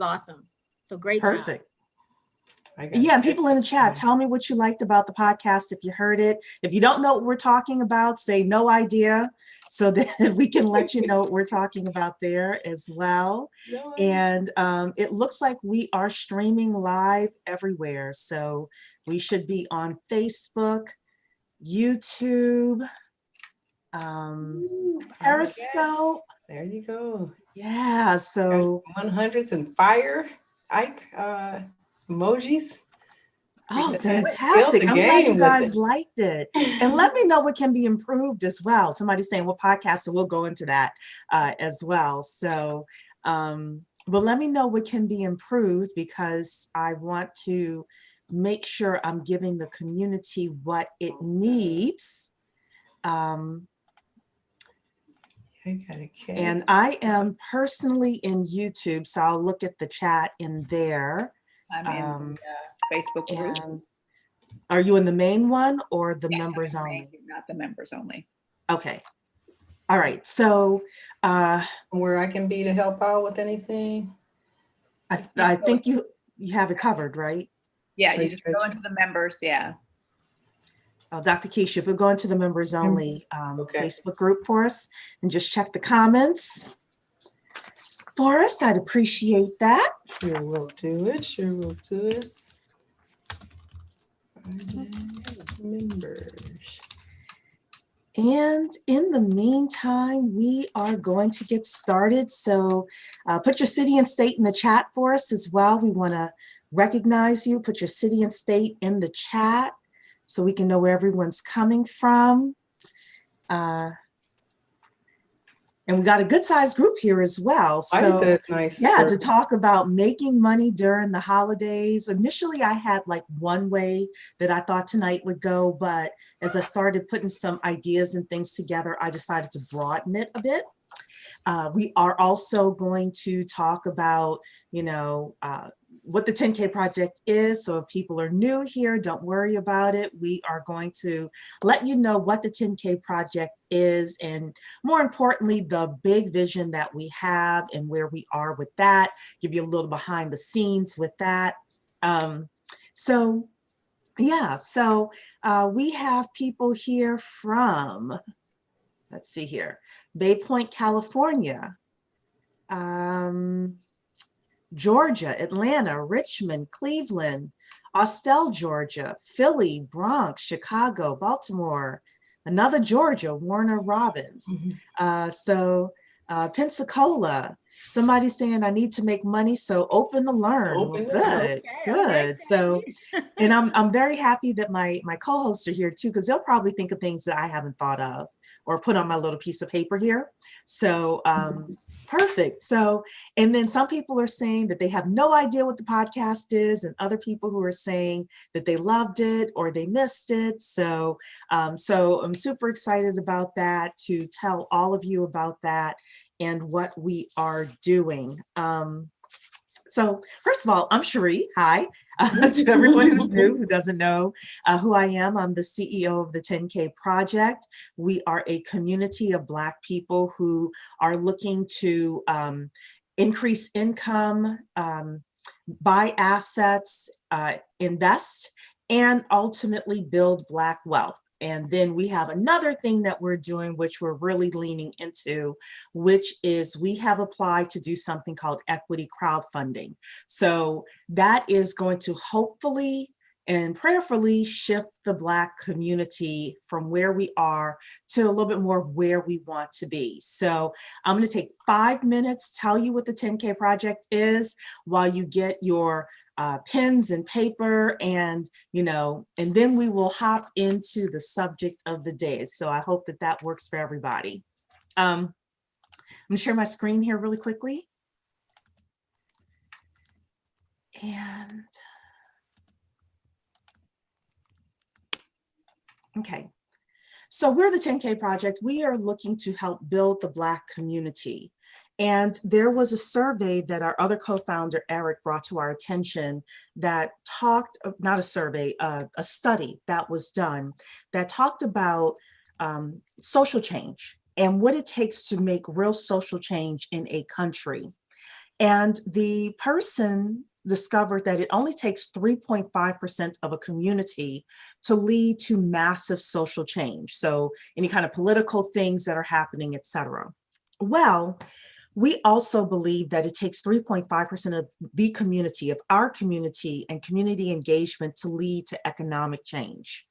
awesome. So great job. Perfect. Yeah, and people in the chat, tell me what you liked about the podcast, if you heard it. If you don't know what we're talking about, say no idea, so that we can let you know what we're talking about there as well. And it looks like we are streaming live everywhere. So we should be on Facebook, YouTube, Periscope. There you go. Yeah, so 100s and fire Ike emojis. Oh, fantastic. I'm glad you guys liked it. And let me know what can be improved as well. Somebody's saying what podcast, so we'll go into that as well. So, but let me know what can be improved, because I want to make sure I'm giving the community what it needs. And I am personally in YouTube, so I'll look at the chat in there. I'm in the Facebook group. And are you in the main one or the members only? Not the members only. Okay. All right. So where I can be to help out with anything? I think you have it covered, right? Yeah, you just go into the members. Yeah. Dr. Keisha, if we go into the members only Facebook group for us and just check the comments for us, I'd appreciate that. Sure will do it. Sure will do it. Members. And in the meantime, we are going to get started. So put your city and state in the chat for us as well. We want to recognize you. Put your city and state in the chat so we can know where everyone's coming from. And we got a good sized group here as well. So yeah, to talk about making money during the holidays. Initially, I had like one way that I thought tonight would go, but as I started putting some ideas and things together, I decided to broaden it a bit. We are also going to talk about, what the 10K project is. So if people are new here, don't worry about it. We are going to let you know what the 10K project is, and more importantly, the big vision that we have and where we are with that, give you a little behind the scenes with that. So we have people here from, let's see here, Bay Point, California, Georgia, Atlanta, Richmond, Cleveland, Austell, Georgia, Philly, Bronx, Chicago, Baltimore, another Georgia, Warner Robins. Pensacola, somebody's saying I need to make money, so open to learn. Good. Okay. So, and I'm very happy that my co-hosts are here too, because they'll probably think of things that I haven't thought of or put on my little piece of paper here. So, perfect. So, and then some people are saying that they have no idea what the podcast is, and other people who are saying that they loved it or they missed it. So, so I'm super excited about that, to tell all of you about that and what we are doing. So first of all, I'm Cherie. Hi to everyone who's new, who doesn't know who I am. I'm the CEO of the 10K Project. We are a community of Black people who are looking to increase income, buy assets, invest, and ultimately build Black wealth. And then we have another thing that we're doing, which we're really leaning into, which is we have applied to do something called equity crowdfunding. So that is going to hopefully and prayerfully shift the Black community from where we are to a little bit more of where we want to be. So I'm going to take 5 minutes, tell you what the 10K Project is, while you get your pens and paper, and and then we will hop into the subject of the day. So I hope that that works for everybody. I'm gonna share my screen here really quickly. And okay, so we're the 10K Project. We are looking to help build the Black community. And there was a survey that our other co-founder, Eric, brought to our attention that talked, not a survey, a study that was done that talked about social change and what it takes to make real social change in a country. And the person discovered that it only takes 3.5% of a community to lead to massive social change. So any kind of political things that are happening, et cetera. Well, we also believe that it takes 3.5% of the community, of our community and community engagement to lead to economic change.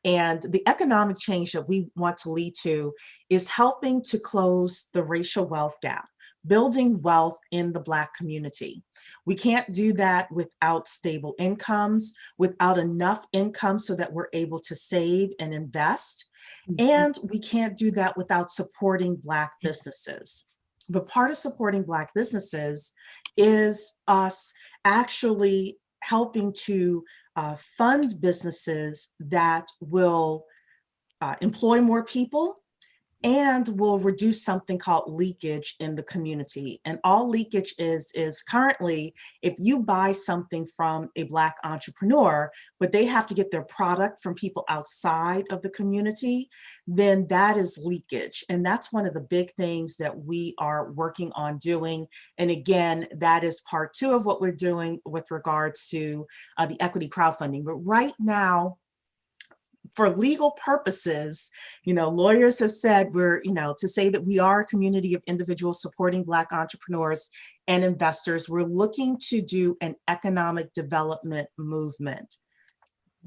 And the economic change that we want to lead to is helping to close the racial wealth gap, building wealth in the Black community. We can't do that without stable incomes, without enough income so that we're able to save and invest. And we can't do that without supporting Black businesses. But part of supporting Black businesses is us actually helping to fund businesses that will employ more people and will reduce something called leakage in the community. And all leakage is currently, if you buy something from a Black entrepreneur, but they have to get their product from people outside of the community, then that is leakage. And that's one of the big things that we are working on doing. And again, that is part 2 of what we're doing with regards to the equity crowdfunding. But right now, for legal purposes, lawyers have said we're, to say that we are a community of individuals supporting Black entrepreneurs and investors, we're looking to do an economic development movement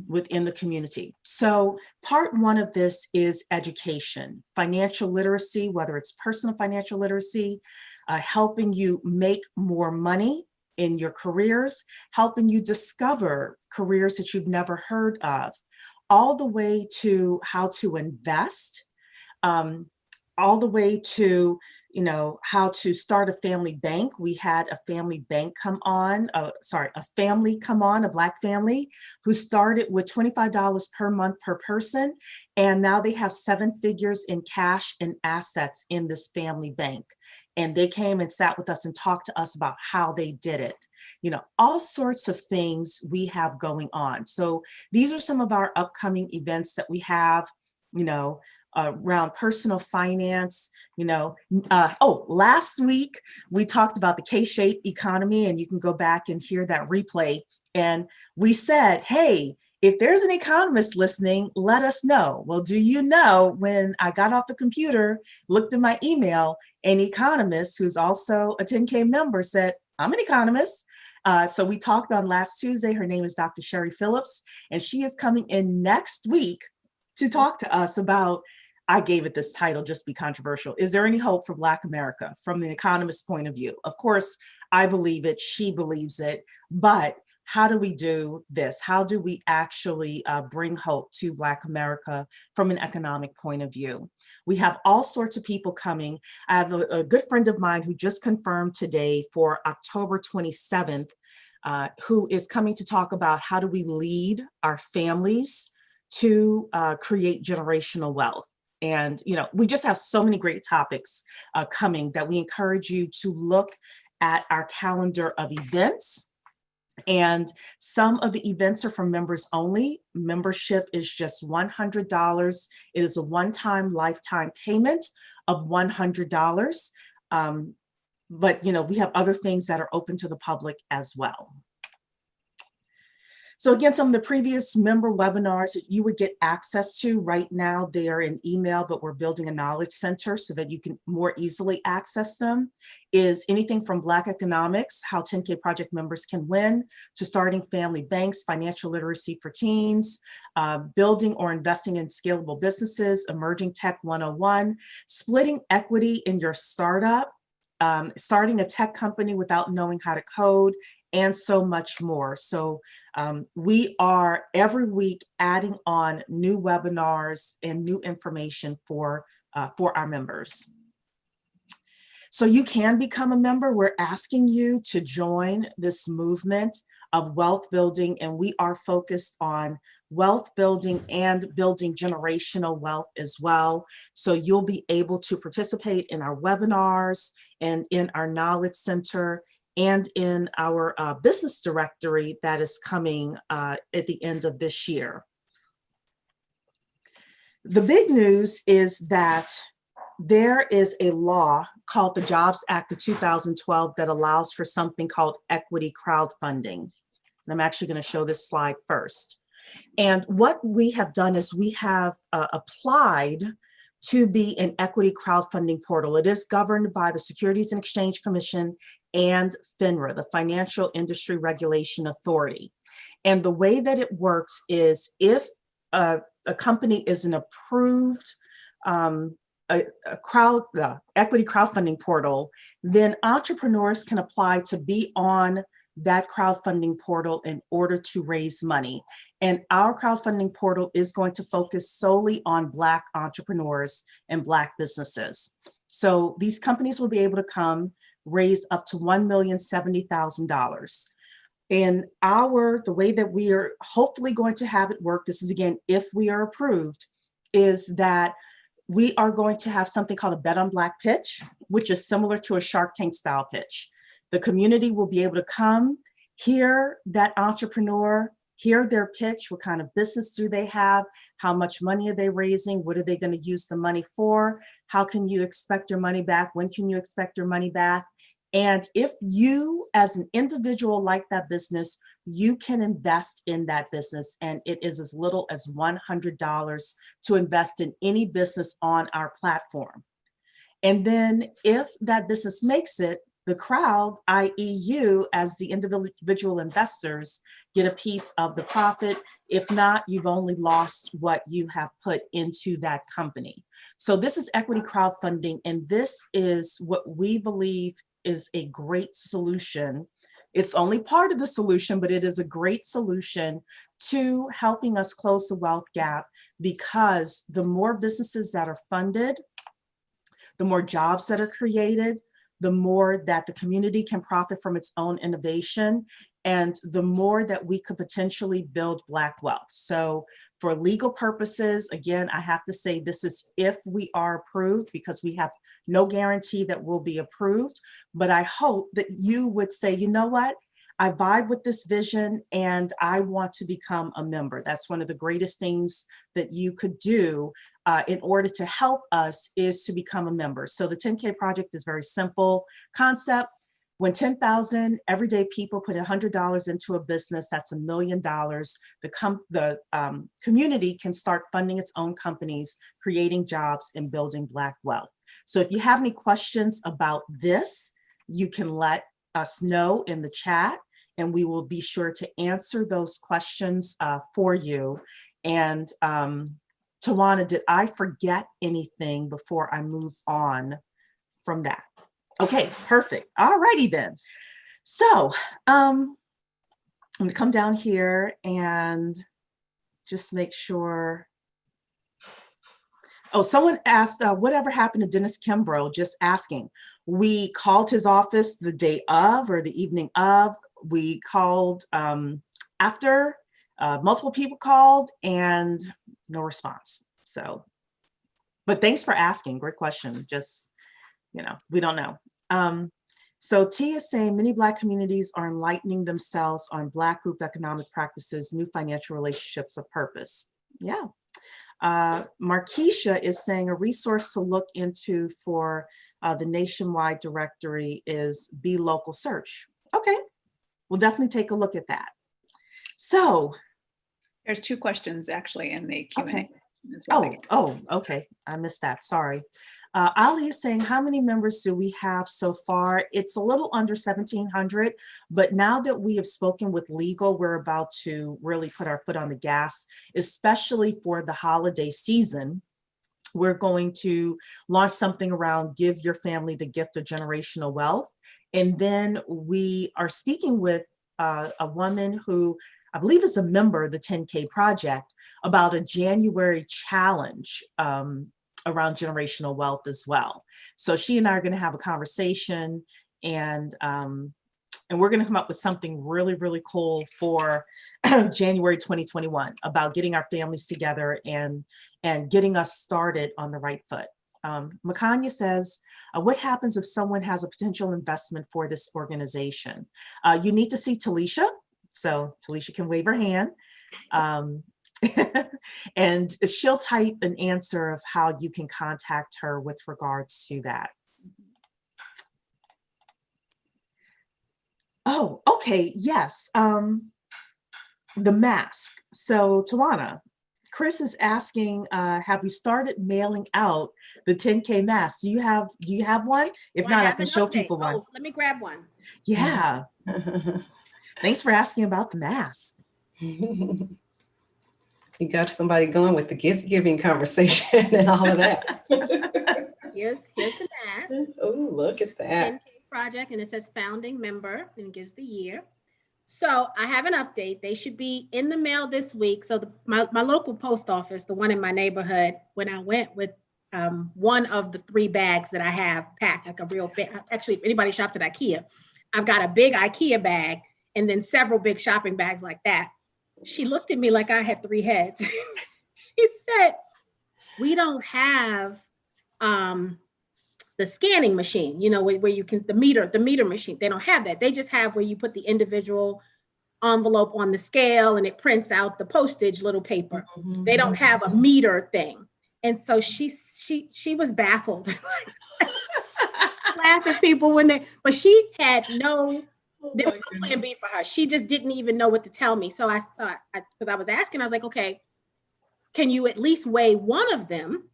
within the community. So part 1 of this is education, financial literacy, whether it's personal financial literacy, helping you make more money in your careers, helping you discover careers that you've never heard of, all the way to how to invest, all the way to, how to start a family bank. We had a family bank come on, a family come on, a Black family who started with $25 per month per person. And now they have 7 figures in cash and assets in this family bank. And they came and sat with us and talked to us about how they did it. All sorts of things we have going on. So these are some of our upcoming events that we have, around personal finance. Last week we talked about the K-shaped economy, and you can go back and hear that replay. And we said, hey, if there's an economist listening, let us know. Well, do you know, when I got off the computer, looked at my email, an economist who's also a 10K member said, I'm an economist. So we talked on last Tuesday. Her name is Dr. Sherry Phillips, and she is coming in next week to talk to us about, I gave it this title, just be controversial. Is there any hope for Black America from the economist's point of view? Of course, I believe it, she believes it, but how do we do this? How do we actually bring hope to Black America from an economic point of view? We have all sorts of people coming. I have a good friend of mine who just confirmed today for October 27th, who is coming to talk about how do we lead our families to create generational wealth. And, we just have so many great topics coming that we encourage you to look at our calendar of events. And some of the events are for members only. Membership is just $100. It is a one-time lifetime payment of $100. But, we have other things that are open to the public as well. So again, some of the previous member webinars that you would get access to right now, they are in email, but we're building a knowledge center so that you can more easily access them, is anything from Black economics, how 10K project members can win, to starting family banks, financial literacy for teens, building or investing in scalable businesses, emerging tech 101, splitting equity in your startup, starting a tech company without knowing how to code, and so much more. So we are every week adding on new webinars and new information for our members. So you can become a member. We're asking you to join this movement of wealth building, and we are focused on wealth building and building generational wealth as well. So you'll be able to participate in our webinars and in our knowledge center and in our business directory that is coming at the end of this year. The big news is that there is a law called the Jobs Act of 2012 that allows for something called equity crowdfunding. And I'm actually going to show this slide first. And what we have done is we have applied to be an equity crowdfunding portal. It is governed by the Securities and Exchange Commission and FINRA, the Financial Industry Regulation Authority. And the way that it works is if a company is an approved equity crowdfunding portal, then entrepreneurs can apply to be on that crowdfunding portal in order to raise money. And our crowdfunding portal is going to focus solely on Black entrepreneurs and Black businesses. So these companies will be able to come raise up to $1,070,000. And the way that we are hopefully going to have it work, this is again, if we are approved, is that we are going to have something called a Bet on Black pitch, which is similar to a Shark Tank style pitch. The community will be able to come, hear that entrepreneur, hear their pitch. What kind of business do they have? How much money are they raising? What are they going to use the money for? How can you expect your money back? When can you expect your money back? And if you, as an individual, like that business, you can invest in that business. And it is as little as $100 to invest in any business on our platform. And then if that business makes it, the crowd, i.e. you as the individual investors, get a piece of the profit. If not, you've only lost what you have put into that company. So this is equity crowdfunding, and this is what we believe is a great solution. It's only part of the solution, but it is a great solution to helping us close the wealth gap, because the more businesses that are funded, the more jobs that are created, the more that the community can profit from its own innovation, and the more that we could potentially build Black wealth. So for legal purposes, again, I have to say this is if we are approved, because we have no guarantee that we'll be approved. But I hope that you would say, you know what? I vibe with this vision and I want to become a member. That's one of the greatest things that you could do in order to help us, is to become a member. So the 10K project is very simple concept. When 10,000 everyday people put $100 into a business, that's $1 million. The community can start funding its own companies, creating jobs and building Black wealth. So if you have any questions about this, you can let us know in the chat, and we will be sure to answer those questions for you. And Tawana, did I forget anything before I move on from that? Okay, perfect. All righty then. So I'm gonna come down here and just make sure. Oh, someone asked, whatever happened to Dennis Kimbrough? Just asking. We called his office the day of or the evening of. We called after, multiple people called and no response. So, but thanks for asking, great question. Just, we don't know. So T is saying many Black communities are enlightening themselves on Black group economic practices, new financial relationships of purpose. Yeah. Markeisha is saying a resource to look into for the nationwide directory is Be Local Search. Okay, we'll definitely take a look at that. So there's 2 questions actually in the Q&A. Okay. Okay, I missed that, sorry. Ali is saying, how many members do we have so far? It's a little under 1,700, but now that we have spoken with legal, we're about to really put our foot on the gas, especially for the holiday season. We're going to launch something around Give Your Family the Gift of Generational Wealth. And then we are speaking with a woman who I believe is a member of the 10K project about a January challenge around generational wealth as well. So she and I are going to have a conversation, and we're going to come up with something really, really cool for January 2021 about getting our families together and getting us started on the right foot. Makanya says, what happens if someone has a potential investment for this organization? You need to see Talisha. So Talisha can wave her hand. And she'll type an answer of how you can contact her with regards to that. Oh, okay. Yes. The mask. So Tawana, Chris is asking, have we started mailing out the 10K mask? Do you have one? If Do I not, I have can an show update? people one. Oh, let me grab one. Yeah. Thanks for asking about the mask. You got somebody going with the gift giving conversation and all of that. Here's the mask. Oh, look at that. 10K project, and it says founding member and gives the year. So I have an update. They should be in the mail this week. So my local post office, the one in my neighborhood, when I went with one of the 3 bags that I have packed, like a real big, actually, if anybody shops at IKEA, I've got a big IKEA bag and then several big shopping bags like that. She looked at me like I had 3 heads. She said, we don't have the scanning machine, where you can, the meter machine. They don't have that. They just have where you put the individual envelope on the scale and it prints out the postage little paper. They don't have a meter thing. And so she was baffled. Laugh at people but she had there was no plan B for her. She just didn't even know what to tell me. So because I was asking, I was like, okay, can you at least weigh one of them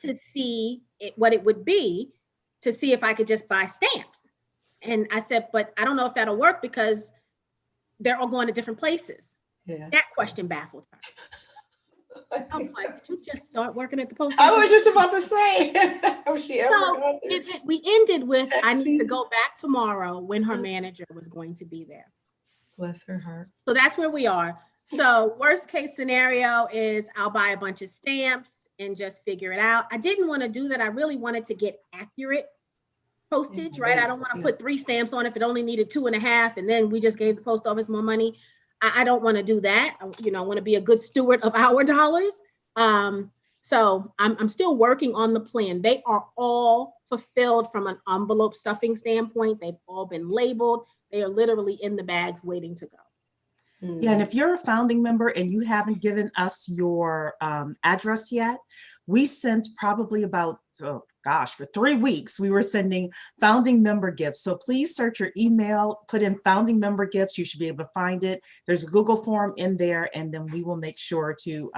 to see what it would be, to see if I could just buy stamps? And I said, but I don't know if that'll work because they're all going to different places. Yeah. That question baffled her. I was like, did you just start working at the post office? I was just about to say, have she ever gone there? We ended with, I need to Season. go back tomorrow when her manager was going to be there. Bless her heart. So that's where we are. So worst case scenario is I'll buy a bunch of stamps and just figure it out. I didn't want to do that. I really wanted to get accurate postage, right? I don't want to put 3 stamps on if it only needed 2.5, and then we just gave the post office more money. I don't want to do that. I want to be a good steward of our dollars. So I'm still working on the plan. They are all fulfilled from an envelope stuffing standpoint. They've all been labeled. They are literally in the bags waiting to go. Yeah, and if you're a founding member and you haven't given us your address yet, we sent probably about, for 3 weeks, we were sending founding member gifts. So please search your email, put in founding member gifts. You should be able to find it. There's a Google form in there, and then we will make sure to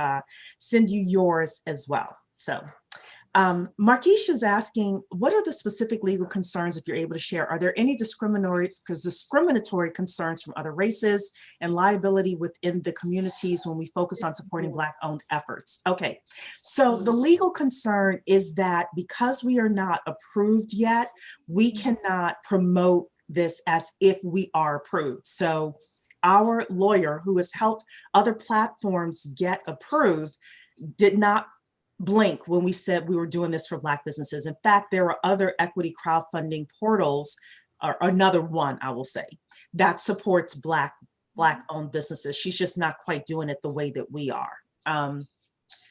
send you yours as well. So Marquisha's asking, what are the specific legal concerns, if you're able to share? Are there any discriminatory concerns from other races and liability within the communities when we focus on supporting Black-owned efforts? Okay, so the legal concern is that because we are not approved yet, we cannot promote this as if we are approved. So our lawyer, who has helped other platforms get approved, did not blink when we said we were doing this for Black businesses. In fact, there are other equity crowdfunding portals, or another one, I will say, that supports Black-owned businesses. She's just not quite doing it the way that we are.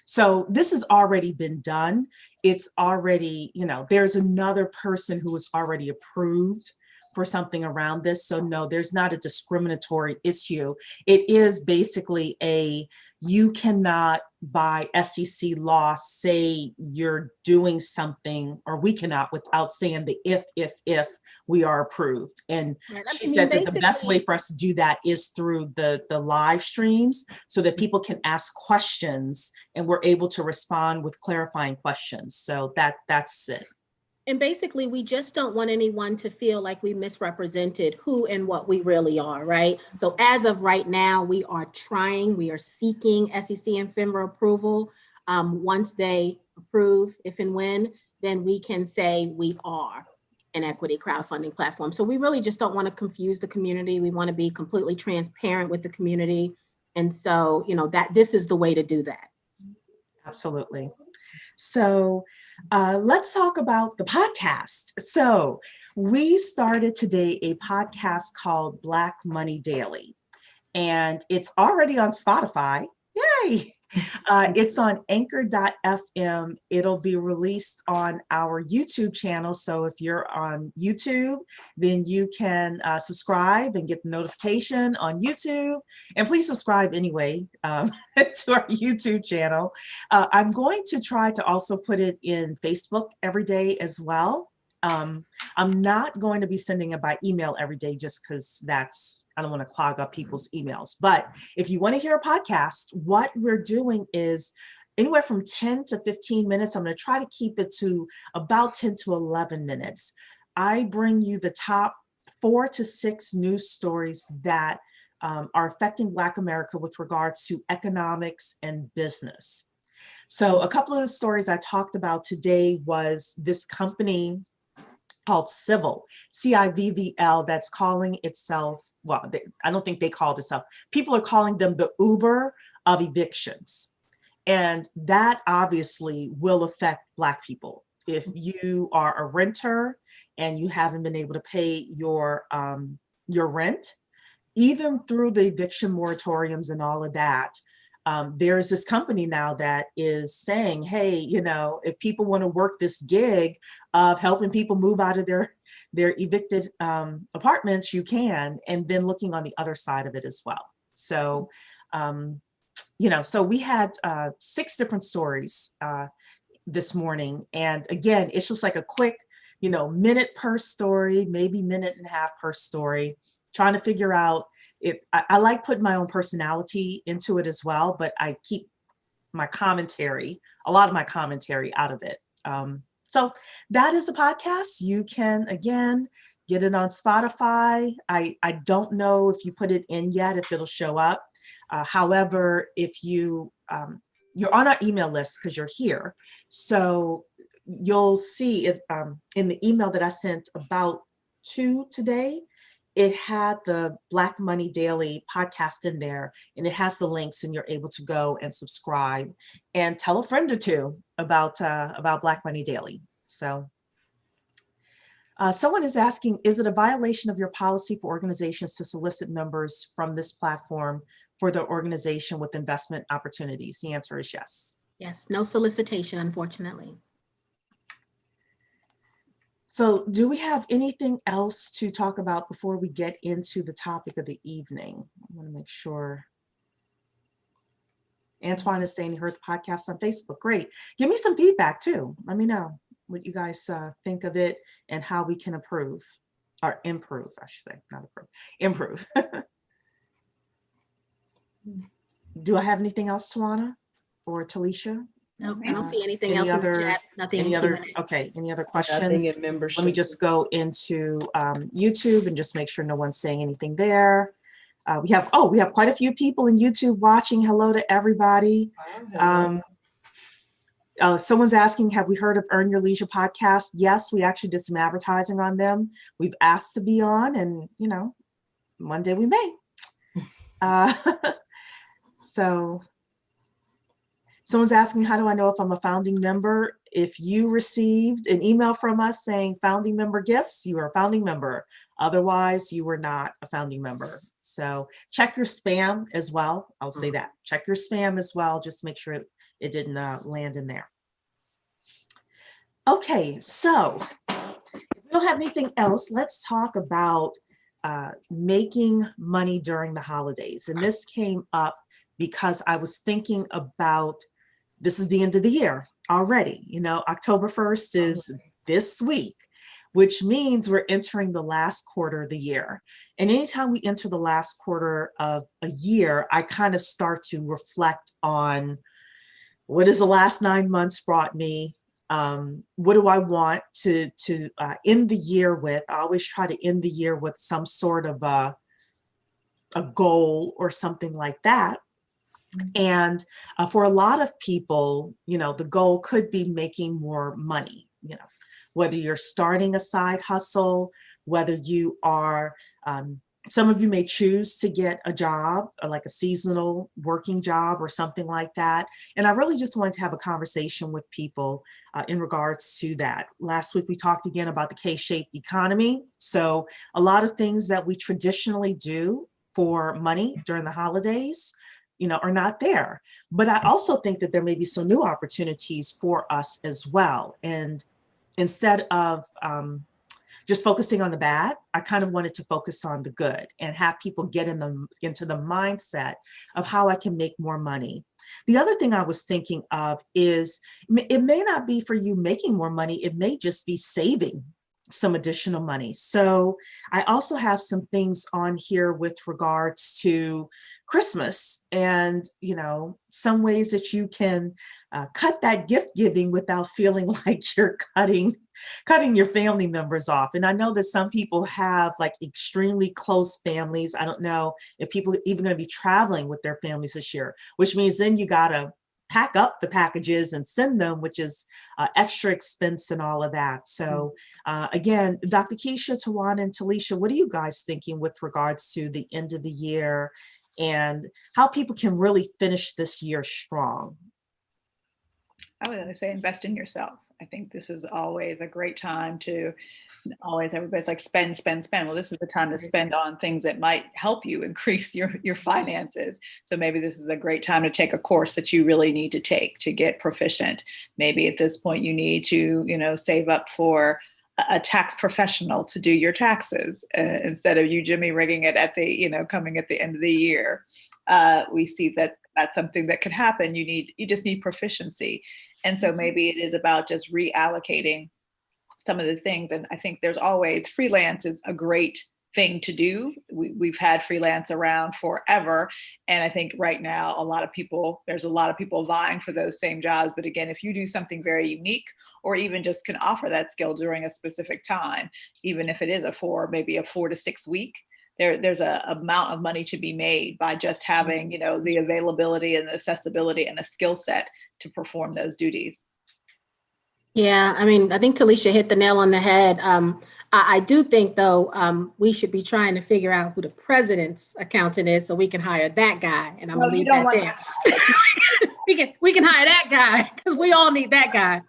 So this has already been done. It's already, there's another person who is already approved for something around this. So no, there's not a discriminatory issue. It is basically you cannot by SEC law say you're doing something, or we cannot, without saying the if we are approved. And she said that the best way for us to do that is through the live streams, so that people can ask questions and we're able to respond with clarifying questions. So that's it. And basically, we just don't want anyone to feel like we misrepresented who and what we really are, right? So as of right now, we are seeking SEC and FINRA approval. Once they approve, if and when, then we can say we are an equity crowdfunding platform. So we really just don't want to confuse the community. We want to be completely transparent with the community. And so, that this is the way to do that. Absolutely. So let's talk about the podcast. So we started today a podcast called Black Money Daily, and it's already on Spotify. Yay! It's on anchor.fm. It'll be released on our YouTube channel. So if you're on YouTube, then you can subscribe and get the notification on YouTube. And please subscribe anyway to our YouTube channel. I'm going to try to also put it in Facebook every day as well. I'm not going to be sending it by email every day just because I don't want to clog up people's emails. But if you want to hear a podcast, what we're doing is anywhere from 10 to 15 minutes. I'm going to try to keep it to about 10 to 11 minutes. I bring you the top 4 to 6 news stories that are affecting Black America with regards to economics and business. So a couple of the stories I talked about today was this company called Civil, CIVVL, that's calling itself, well, I don't think they called itself, people are calling them the Uber of evictions. And that obviously will affect Black people. If you are a renter and you haven't been able to pay your rent, even through the eviction moratoriums and all of that, there's this company now that is saying, hey, you know, if people want to work this gig of helping people move out of their evicted apartments, you can, and then looking on the other side of it as well. So, you know, so we had 6 different stories this morning. And again, it's just like a quick, you know, minute per story, maybe minute and a half per story, trying to figure out it. I like putting my own personality into it as well, but I keep my commentary, a lot of my commentary out of it. So that is a podcast. You can, again, get it on Spotify. I don't know if you put it in yet, if it'll show up. However, if you're on our email list because you're here, so you'll see it in the email that I sent about 2 today. It had the Black Money Daily podcast in there, and it has the links, and you're able to go and subscribe and tell a friend or 2 about Black Money Daily. So someone is asking, is it a violation of your policy for organizations to solicit members from this platform for their organization with investment opportunities? The answer is yes. Yes, no solicitation, unfortunately. So do we have anything else to talk about before we get into the topic of the evening? I want to make sure. Antoine is saying he heard the podcast on Facebook. Great. Give me some feedback too. Let me know what you guys think of it and how we can improve, or improve, I should say, not approve, improve. Do I have anything else, Tawana or Talisha? Nope, I don't see anything Any else in the other- chat. Nothing. Any in other, Q&A. okay, any other Nothing questions? in membership. Let me just go into YouTube and just make sure no one's saying anything there. We have quite a few people in YouTube watching. Hello to everybody. Someone's asking, have we heard of Earn Your Leisure podcast? Yes, we actually did some advertising on them. We've asked to be on, and you know, one day we may. So someone's asking, how do I know if I'm a founding member? If you received an email from us saying founding member gifts, you are a founding member. Otherwise, you were not a founding member. So check your spam as well. I'll say that. Check your spam as well. Just make sure it didn't land in there. Okay, so if we don't have anything else, let's talk about making money during the holidays. And this came up because I was thinking about, this is the end of the year already. You know, October 1st is this week, which means we're entering the last quarter of the year. And anytime we enter the last quarter of a year, I kind of start to reflect on what has the last 9 months brought me? What do I want to end the year with? I always try to end the year with some sort of a goal or something like that. And for a lot of people, you know, the goal could be making more money, you know, whether you're starting a side hustle, whether you are, some of you may choose to get a job, like a seasonal working job or something like that. And I really just wanted to have a conversation with people in regards to that. Last week, we talked again about the K-shaped economy. So a lot of things that we traditionally do for money during the holidays, you know, are not there. But I also think that there may be some new opportunities for us as well. And instead of just focusing on the bad, I kind of wanted to focus on the good and have people get into the mindset of how I can make more money. The other thing I was thinking of is, it may not be for you making more money, it may just be saving some additional money. So I also have some things on here with regards to Christmas and, you know, some ways that you can cut that gift giving without feeling like you're cutting your family members off. And I know that some people have like extremely close families. I don't know if people are even going to be traveling with their families this year, which means then you got to pack up the packages and send them, which is extra expense and all of that. So again, Dr. Keisha, Tawana, and Talisha, what are you guys thinking with regards to the end of the year and how people can really finish this year strong? I would say invest in yourself. I think this is always a great time to everybody's like spend. Well, this is the time to spend on things that might help you increase your finances. So maybe this is a great time to take a course that you really need to take to get proficient. Maybe at this point you need to, you know, save up for a tax professional to do your taxes instead of you jimmy rigging it at the, you know, coming at the end of the year. We see that that's something that could happen. You just need proficiency. And so maybe it is about just reallocating some of the things. And I think there's always, freelance is a great thing to do. We've had freelance around forever. And I think right now, there's a lot of people vying for those same jobs. But again, if you do something very unique, or even just can offer that skill during a specific time, even if it is maybe a 4 to 6 week, there's a amount of money to be made by just having, you know, the availability and the accessibility and the skill set to perform those duties. Yeah, I mean, I think Talisha hit the nail on the head. I do think, though, we should be trying to figure out who the president's accountant is so we can hire that guy. And I'm gonna leave that there. we can hire that guy because we all need that guy.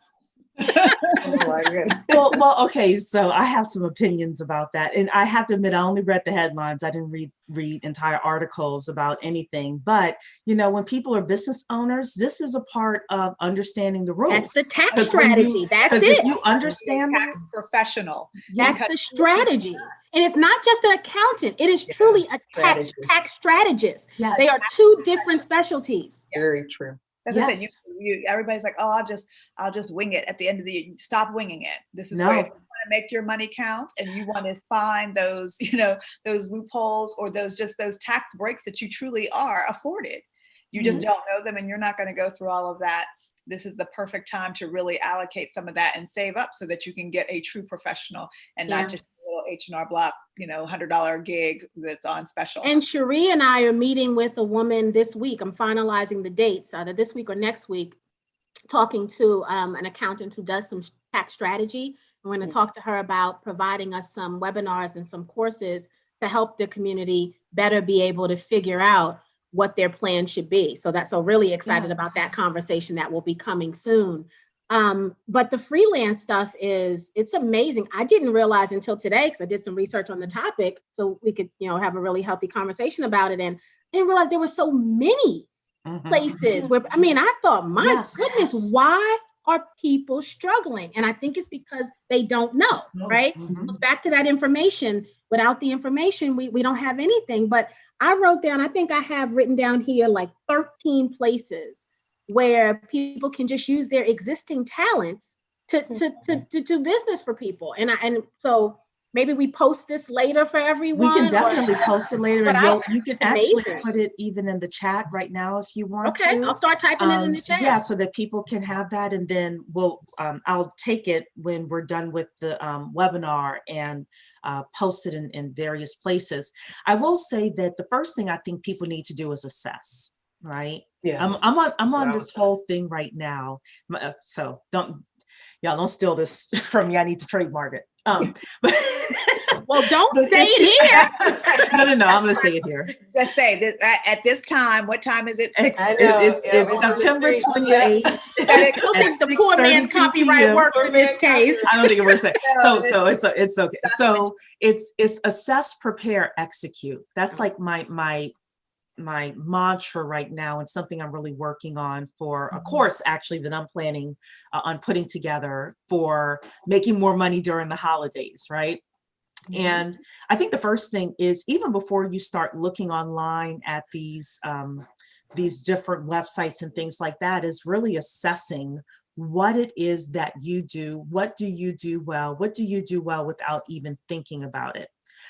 Well, okay. So I have some opinions about that, and I have to admit, I only read the headlines. I didn't read entire articles about anything. But you know, when people are business owners, this is a part of understanding the rules. That's the tax strategy. That's it. If you understand tax professional, that's the strategy, and it's not just an accountant. It is truly a tax strategist. Yes. They are two different specialties. Very true. As I said, everybody's like, oh, I'll just wing it at the end of the year. Stop winging it. This is where if you want to make your money count and you want to find those, you know, those loopholes or those tax breaks that you truly are afforded. You just don't know them and you're not going to go through all of that. This is the perfect time to really allocate some of that and save up so that you can get a true professional and not just a little H&R Block, you know, $100 gig that's on special. And Cherie and I are meeting with a woman this week. I'm finalizing the dates, either this week or next week, talking to an accountant who does some tax strategy. We're going to talk to her about providing us some webinars and some courses to help the community better be able to figure out what their plan should be. So really excited about that conversation that will be coming soon. But the freelance stuff it's amazing. I didn't realize until today, because I did some research on the topic so we could, you know, have a really healthy conversation about it. And I didn't realize there were so many places where, I mean, I thought, my goodness, why are people struggling? And I think it's because they don't know, right? It goes back to that information. Without the information, we don't have anything. But I wrote down, I think I have written down here like 13 places where people can just use their existing talents to do business for people. And so maybe we post this later for everyone. We can definitely post it later, and you can actually amazing. put it even in the chat right now if you want to. Okay, I'll start typing it in the chat. Yeah, so that people can have that, and then I'll take it when we're done with the webinar and post it in various places. I will say that the first thing I think people need to do is assess, right? Yeah, I'm on this whole thing right now. So don't steal this from me. I need to trademark it. Well, don't say it here. No, I'm going to say it here. Just say this at this time. What time is it? It's September 28th. I don't think the poor man's copyright works in this case. I don't think it works. So it's okay. So it's assess, prepare, execute. That's like my mantra right now, and something I'm really working on for a course actually that I'm planning on putting together for making more money during the holidays, right? And I think the first thing is, even before you start looking online at these different websites and things like that, is really assessing what it is that you do. What do you do well? What do you do well without even thinking about it?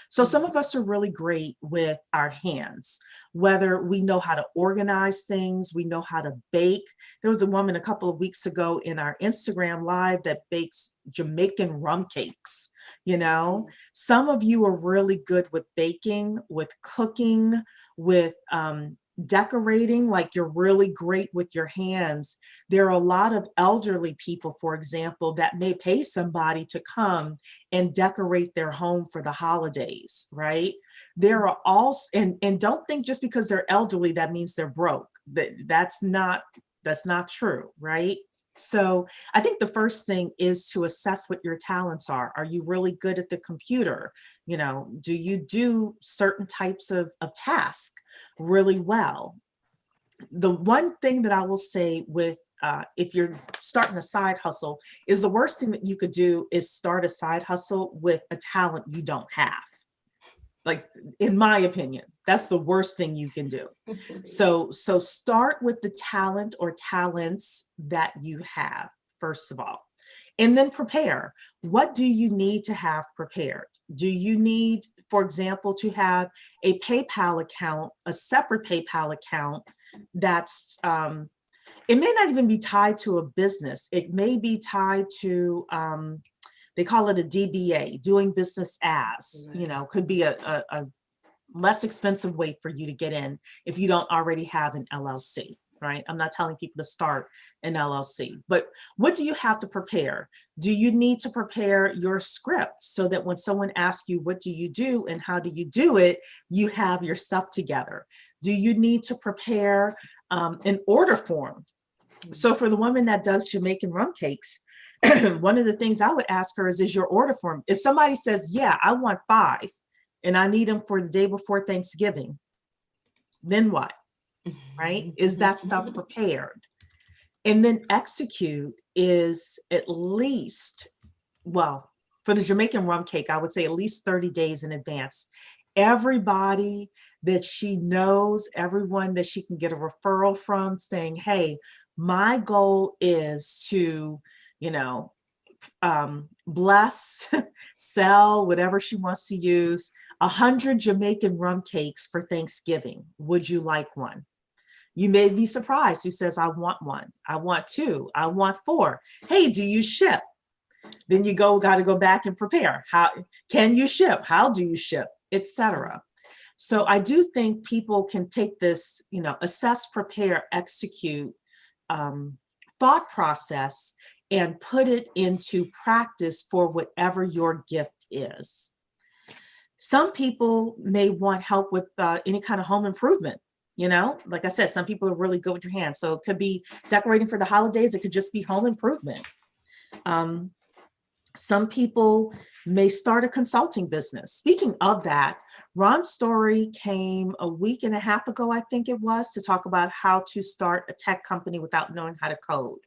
So some of us are really great with our hands, whether we know how to organize things, we know how to bake. There was a woman a couple of weeks ago in our Instagram live that bakes Jamaican rum cakes. You know, some of you are really good with baking, with cooking, with decorating, like you're really great with your hands. There are a lot of elderly people, for example, that may pay somebody to come and decorate their home for the holidays, right? There are also, and don't think just because they're elderly, that means they're broke. That's not true, right? So I think the first thing is to assess what your talents are. Are you really good at the computer? You know, do you do certain types of tasks really well? The one thing that I will say with if you're starting a side hustle is the worst thing that you could do is start a side hustle with a talent you don't have. Like, in my opinion, that's the worst thing you can do. So start with the talent or talents that you have, first of all, and then prepare. What do you need to have prepared? Do you need, for example, to have a PayPal account, a separate PayPal account that's, it may not even be tied to a business. It may be tied to, they call it a DBA, doing business as, you know, could be a less expensive way for you to get in if you don't already have an LLC, right? I'm not telling people to start an LLC, but what do you have to prepare? Do you need to prepare your script so that when someone asks you, what do you do and how do you do it, you have your stuff together? Do you need to prepare an order form? So for the woman that does Jamaican rum cakes, one of the things I would ask her is your order form? If somebody says, yeah, I want 5 and I need them for the day before Thanksgiving, then what, right? Is that stuff prepared? And then execute is at least, well, for the Jamaican rum cake, I would say at least 30 days in advance. Everybody that she knows, everyone that she can get a referral from saying, hey, my goal is to, you know, bless, sell, whatever she wants to use, 100 Jamaican rum cakes for Thanksgiving. Would you like one? You may be surprised who says, I want 1, I want 2, I want 4. Hey, do you ship? Then you got to go back and prepare. How can you ship? How do you ship, etc. So I do think people can take this, you know, assess, prepare, execute thought process and put it into practice for whatever your gift is. Some people may want help with any kind of home improvement. You know, like I said, some people are really good with your hands. So it could be decorating for the holidays. It could just be home improvement. Some people may start a consulting business. Speaking of that, Ron Story came a week and a half ago, I think it was, to talk about how to start a tech company without knowing how to code.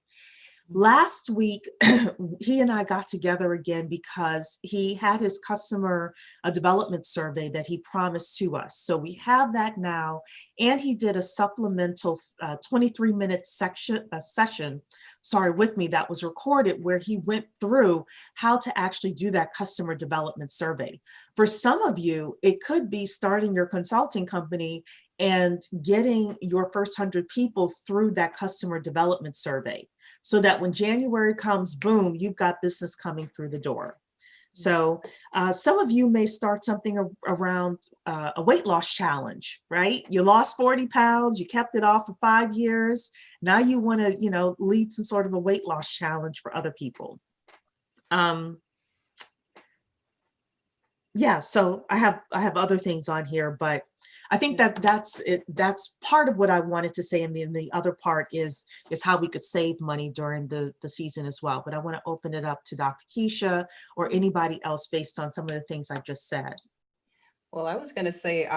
Last week, he and I got together again because he had his customer development survey that he promised to us. So we have that now. And he did a supplemental 23-minute session with me that was recorded where he went through how to actually do that customer development survey. For some of you, it could be starting your consulting company and getting your first 100 people through that customer development survey, so that when January comes, boom, you've got business coming through the door. So some of you may start something around a weight loss challenge, right? You lost 40 pounds, you kept it off for 5 years. Now you want to, you know, lead some sort of a weight loss challenge for other people. Yeah, so I have other things on here, but I think that's it. That's part of what I wanted to say. And then the other part is how we could save money during the season as well. But I want to open it up to Dr. Keisha or anybody else based on some of the things I just said. Well, I was going to say,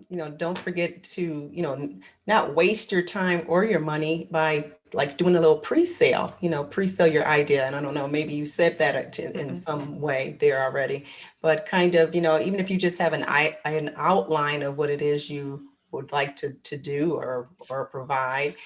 you know, don't forget to, you know, not waste your time or your money by like doing a little pre-sale, you know, pre-sale your idea. And I don't know, maybe you said that in some way there already, but kind of, you know, even if you just have an outline of what it is you would like to do or provide.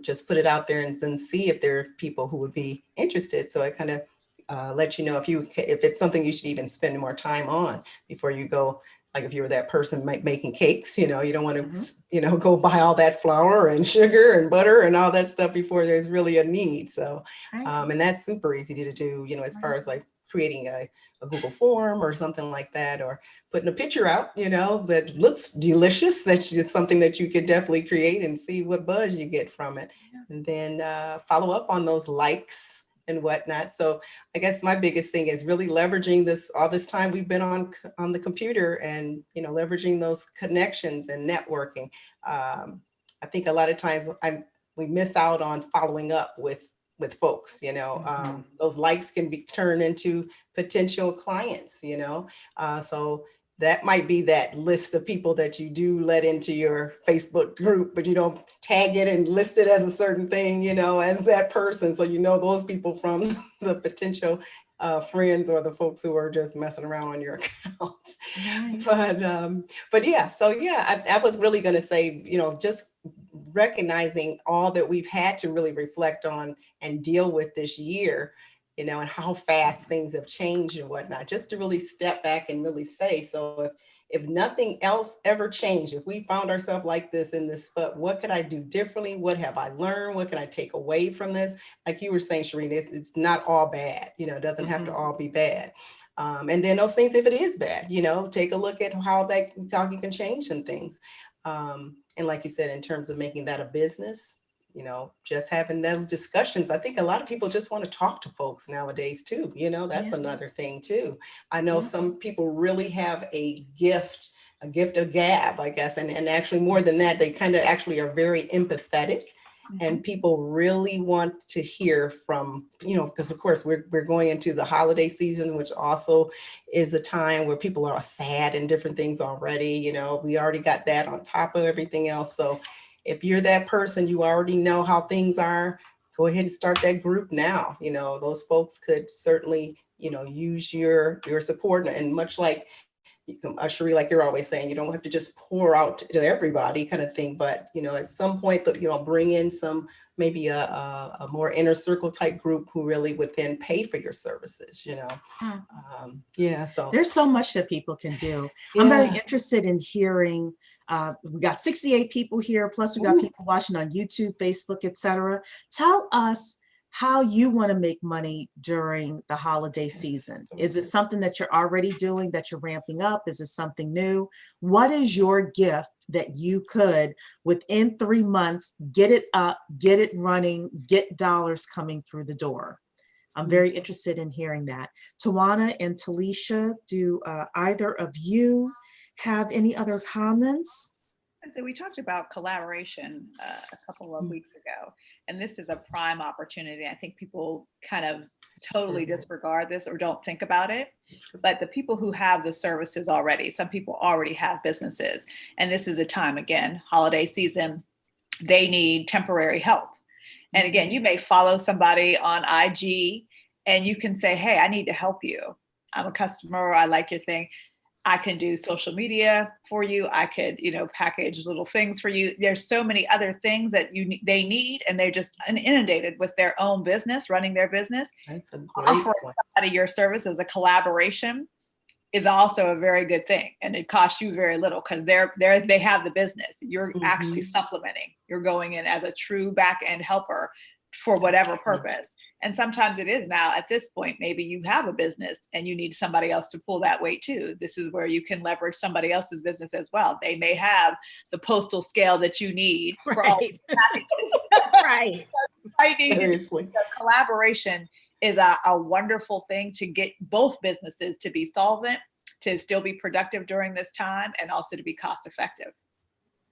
Just put it out there and then see if there are people who would be interested. So it kind of let you know if it's something you should even spend more time on before you go. Like if you were that person making cakes, you don't want to, go buy all that flour and sugar and butter and all that stuff before there's really a need. So, and that's super easy to do, as far as like creating a Google form or something like that, or putting a picture out, that looks delicious. That's just something that you could definitely create and see what buzz you get from it. And then follow up on those likes and whatnot. So I guess my biggest thing is really leveraging all this time we've been on the computer and, leveraging those connections and networking. I think a lot of times we miss out on following up with folks, those likes can be turned into potential clients, so that might be that list of people that you do let into your Facebook group, but you don't tag it and list it as a certain thing, as that person. So, those people from the potential friends or the folks who are just messing around on your account. But yeah, so yeah, I was really going to say, just recognizing all that we've had to really reflect on and deal with this year, and how fast things have changed and whatnot, just to really step back and really say, so if nothing else ever changed, if we found ourselves like this in this spot, what could I do differently? What have I learned? What can I take away from this? Like you were saying, Shireen, it's not all bad, it doesn't have to all be bad. And then those things, if it is bad, take a look at how you can change some things. And like you said, in terms of making that a business, just having those discussions. I think a lot of people just want to talk to folks nowadays too. That's another thing too. I know some people really have a gift of gab, I guess. And actually more than that, they kind of actually are very empathetic. And people really want to hear from, because of course we're going into the holiday season, which also is a time where people are sad and different things already. We already got that on top of everything else. So if you're that person, you already know how things are, go ahead and start that group now. Those folks could certainly, use your support. And much like, Cherie, like you're always saying, you don't have to just pour out to everybody kind of thing, but, at some point, bring in some, maybe a more inner circle type group who really would then pay for your services, so there's so much that people can do. I'm very interested in hearing, we got 68 people here, plus we got people watching on YouTube, Facebook, etc. Tell us how you want to make money during the holiday season. Is it something that you're already doing, that you're ramping up? Is it something new? What is your gift that you could, within 3 months, get it up, get it running, get dollars coming through the door? I'm very interested in hearing that. Tawana and Talisha, do either of you have any other comments? So we talked about collaboration a couple of weeks ago, and this is a prime opportunity. I think people kind of totally disregard this or don't think about it, but the people who have the services already, some people already have businesses, and this is a time, again, holiday season, they need temporary help. And again, you may follow somebody on IG and you can say, hey, I need to help you. I'm a customer, I like your thing. I can do social media for you. I could, package little things for you. There's so many other things that they need, and they're just inundated with their own business, running their business. That's a great Offering point. somebody your service as a collaboration is also a very good thing, and it costs you very little because they have the business. You're actually supplementing. You're going in as a true back end helper for whatever purpose. And sometimes it is now at this point, maybe you have a business and you need somebody else to pull that weight too. This is where you can leverage somebody else's business as well. They may have the postal scale that you need for all packages. Right. Seriously. Collaboration is a wonderful thing to get both businesses to be solvent, to still be productive during this time, and also to be cost effective.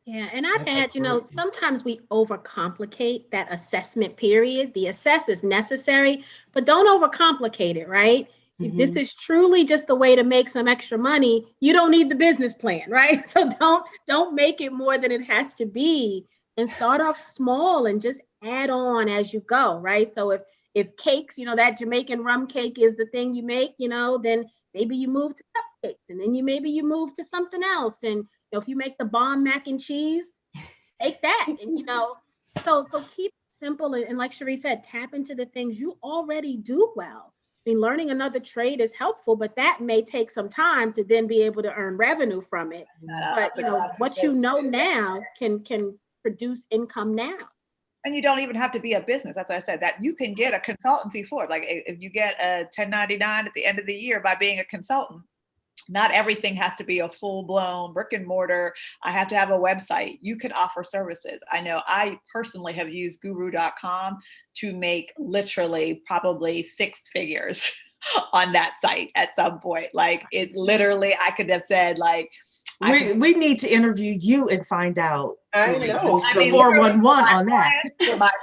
Yeah, and I'd add, sometimes we overcomplicate that assessment period. The assess is necessary, but don't overcomplicate it, right? If this is truly just a way to make some extra money, you don't need the business plan, right? So don't make it more than it has to be, and start off small and just add on as you go, right? So if cakes, that Jamaican rum cake is the thing you make, then maybe you move to cupcakes, and then maybe you move to something else, and if you make the bomb mac and cheese, take that. And, so keep it simple. And like Cherie said, tap into the things you already do well. I mean, learning another trade is helpful, but that may take some time to then be able to earn revenue from it. But, what you know now can produce income now. And you don't even have to be a business. That's what I said, that you can get a consultancy for it. Like if you get a 1099 at the end of the year by being a consultant, not everything has to be a full-blown brick and mortar. I have to have a website. You could offer services. I know I personally have used guru.com to make literally probably 6 figures on that site at some point. Like it literally, I could have said like, we need to interview you and find out. I know. The 411 on that.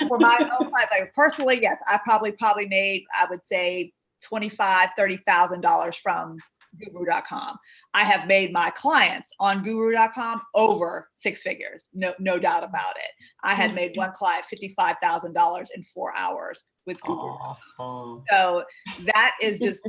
For my own clients, like personally, yes, I probably made, I would say $25,000, $30,000 from guru.com. I have made my clients on guru.com over 6 figures. No doubt about it. I had made one client $55,000 in 4 hours with Guru. Awesome. So that is just,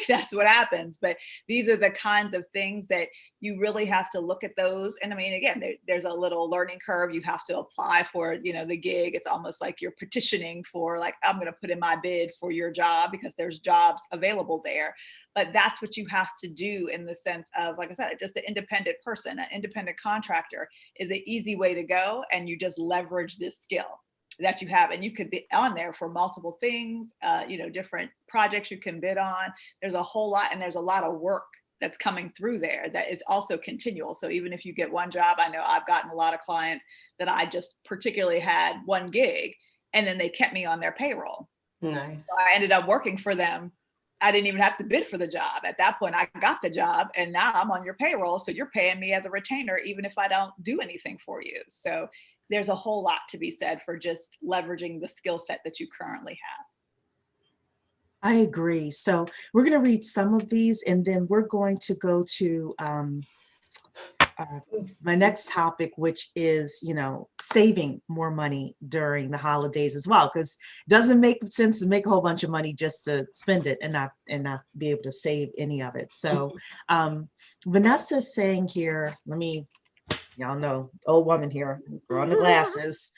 that's what happens. But these are the kinds of things that you really have to look at those. And I mean, again, there's a little learning curve. You have to apply for, the gig. It's almost like you're petitioning for like, I'm going to put in my bid for your job because there's jobs available there. But that's what you have to do in the sense of, like I said, just an independent person, an independent contractor is an easy way to go. And you just leverage this skill that you have. And you could be on there for multiple things, different projects you can bid on. There's a whole lot, and there's a lot of work that's coming through there that is also continual. So even if you get one job, I know I've gotten a lot of clients that I just particularly had one gig and then they kept me on their payroll. Nice. So I ended up working for them. I didn't even have to bid for the job. At that point, I got the job and now I'm on your payroll. So you're paying me as a retainer, even if I don't do anything for you. So there's a whole lot to be said for just leveraging the skill set that you currently have. I agree. So we're going to read some of these and then we're going to go to my next topic, which is, saving more money during the holidays as well, because it doesn't make sense to make a whole bunch of money just to spend it and not be able to save any of it. So Vanessa is saying here, y'all know, old woman here, throw on the glasses.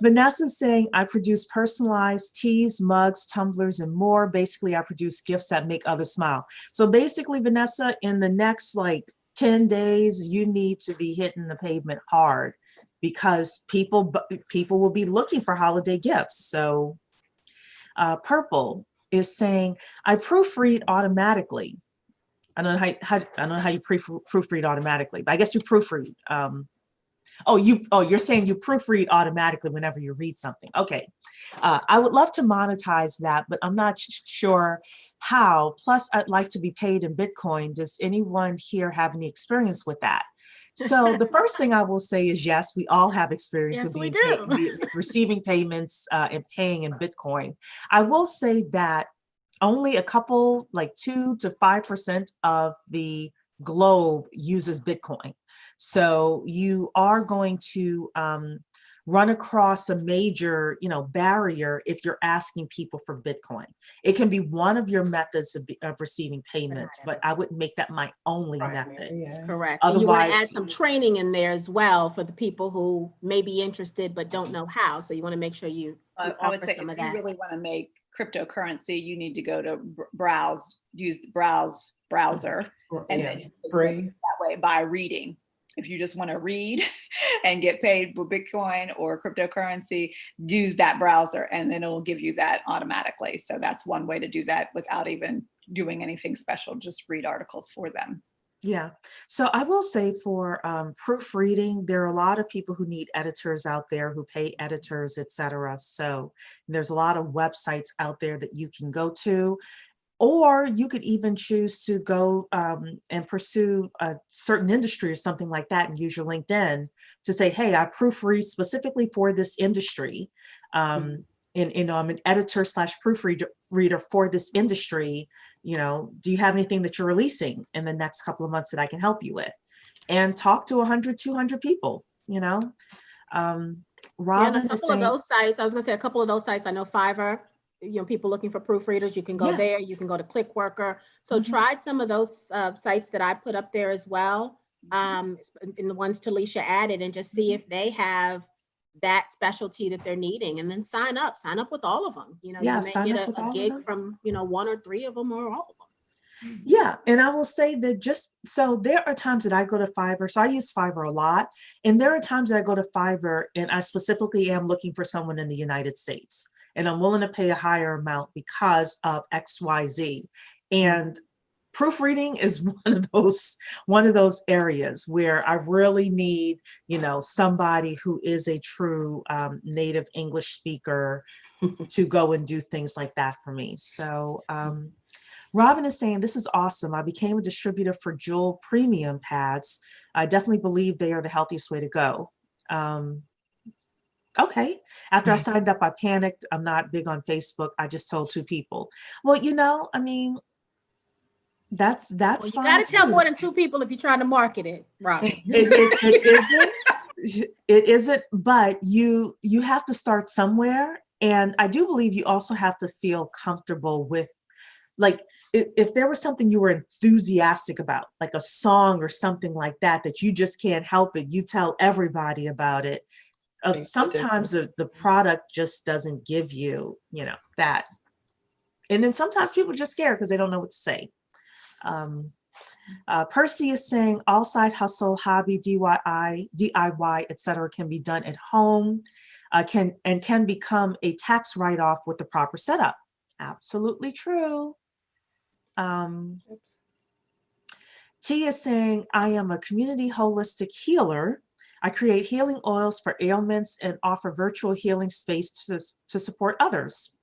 Vanessa's saying, I produce personalized teas, mugs, tumblers, and more. Basically, I produce gifts that make others smile. So basically, Vanessa, in the next 10 days, you need to be hitting the pavement hard because people will be looking for holiday gifts. So Purple is saying, I proofread automatically. I don't know how you proofread automatically, but I guess you proofread. You're saying you proofread automatically whenever you read something. Okay. I would love to monetize that, but I'm not sure how. Plus, I'd like to be paid in Bitcoin. Does anyone here have any experience with that? So the first thing I will say is, yes, we all have experience with receiving payments and paying in Bitcoin. I will say that only a couple, 2 to 5% of the globe uses Bitcoin. So you are going to run across a major, barrier if you're asking people for Bitcoin. It can be one of your methods of receiving payment, but I wouldn't make that my only method. Yeah. Correct. Otherwise, and you want to add some training in there as well for the people who may be interested but don't know how. So you want to make sure you offer some of that. If you really want to make cryptocurrency, you need to go to use the browser, and then Brave that way by reading. If you just want to read and get paid with Bitcoin or cryptocurrency, use that browser and then it will give you that automatically. So that's one way to do that without even doing anything special. Just read articles for them. Yeah. So I will say for proofreading, there are a lot of people who need editors out there who pay editors, et cetera. So there's a lot of websites out there that you can go to, or you could even choose to go and pursue a certain industry or something like that and use your LinkedIn to say, hey, I proofread specifically for this industry. I'm an editor / proofreader for this industry. Do you have anything that you're releasing in the next couple of months that I can help you with? And talk to 100, 200 people, Robin a couple of those sites, I was going to say a couple of those sites, I know Fiverr people looking for proofreaders, you can go there. You can go to ClickWorker. So try some of those sites that I put up there as well, and the ones Talisha added, and just see if they have that specialty that they're needing, and then sign up with all of them. You may get a gig from, 1 or 3 of them or all of them. Yeah. And I will say that so there are times that I go to Fiverr. So I use Fiverr a lot. And there are times that I go to Fiverr and I specifically am looking for someone in the United States. And I'm willing to pay a higher amount because of XYZ. And proofreading is one of those areas where I really need, somebody who is a true native English speaker to go and do things like that for me. So Robin is saying, this is awesome. I became a distributor for Jewel premium pads. I definitely believe they are the healthiest way to go. Okay. After I signed up, I panicked. I'm not big on Facebook. I just told 2 people. Well, that's You fine. got to tell more than 2 people if you're trying to market it, Robin. It isn't, but you have to start somewhere. And I do believe you also have to feel comfortable with, like, if there was something you were enthusiastic about, like a song or something like that, that you just can't help it, you tell everybody about it. Sometimes the product just doesn't give you, that. And then sometimes people are just scared because they don't know what to say. Percy is saying all side hustle, hobby, DIY, etc. can be done at home, can become a tax write-off with the proper setup. Absolutely true. T is saying, I am a community holistic healer. I create healing oils for ailments and offer virtual healing space to support others.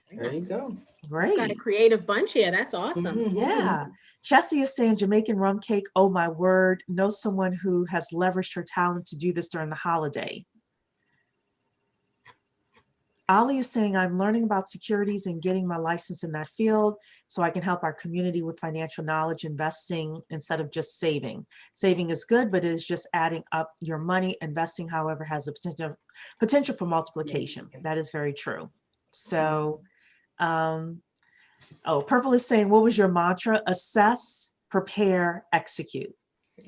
There you go. Great. Got a creative bunch here. That's awesome. Yeah. Chessie is saying Jamaican rum cake. Oh my word. Know someone who has leveraged her talent to do this during the holiday. Ali is saying, I'm learning about securities and getting my license in that field so I can help our community with financial knowledge, investing instead of just saving. Saving is good, but it is just adding up your money. Investing, however, has a potential for multiplication. That is very true. So, Purple is saying, what was your mantra? Assess, prepare, execute.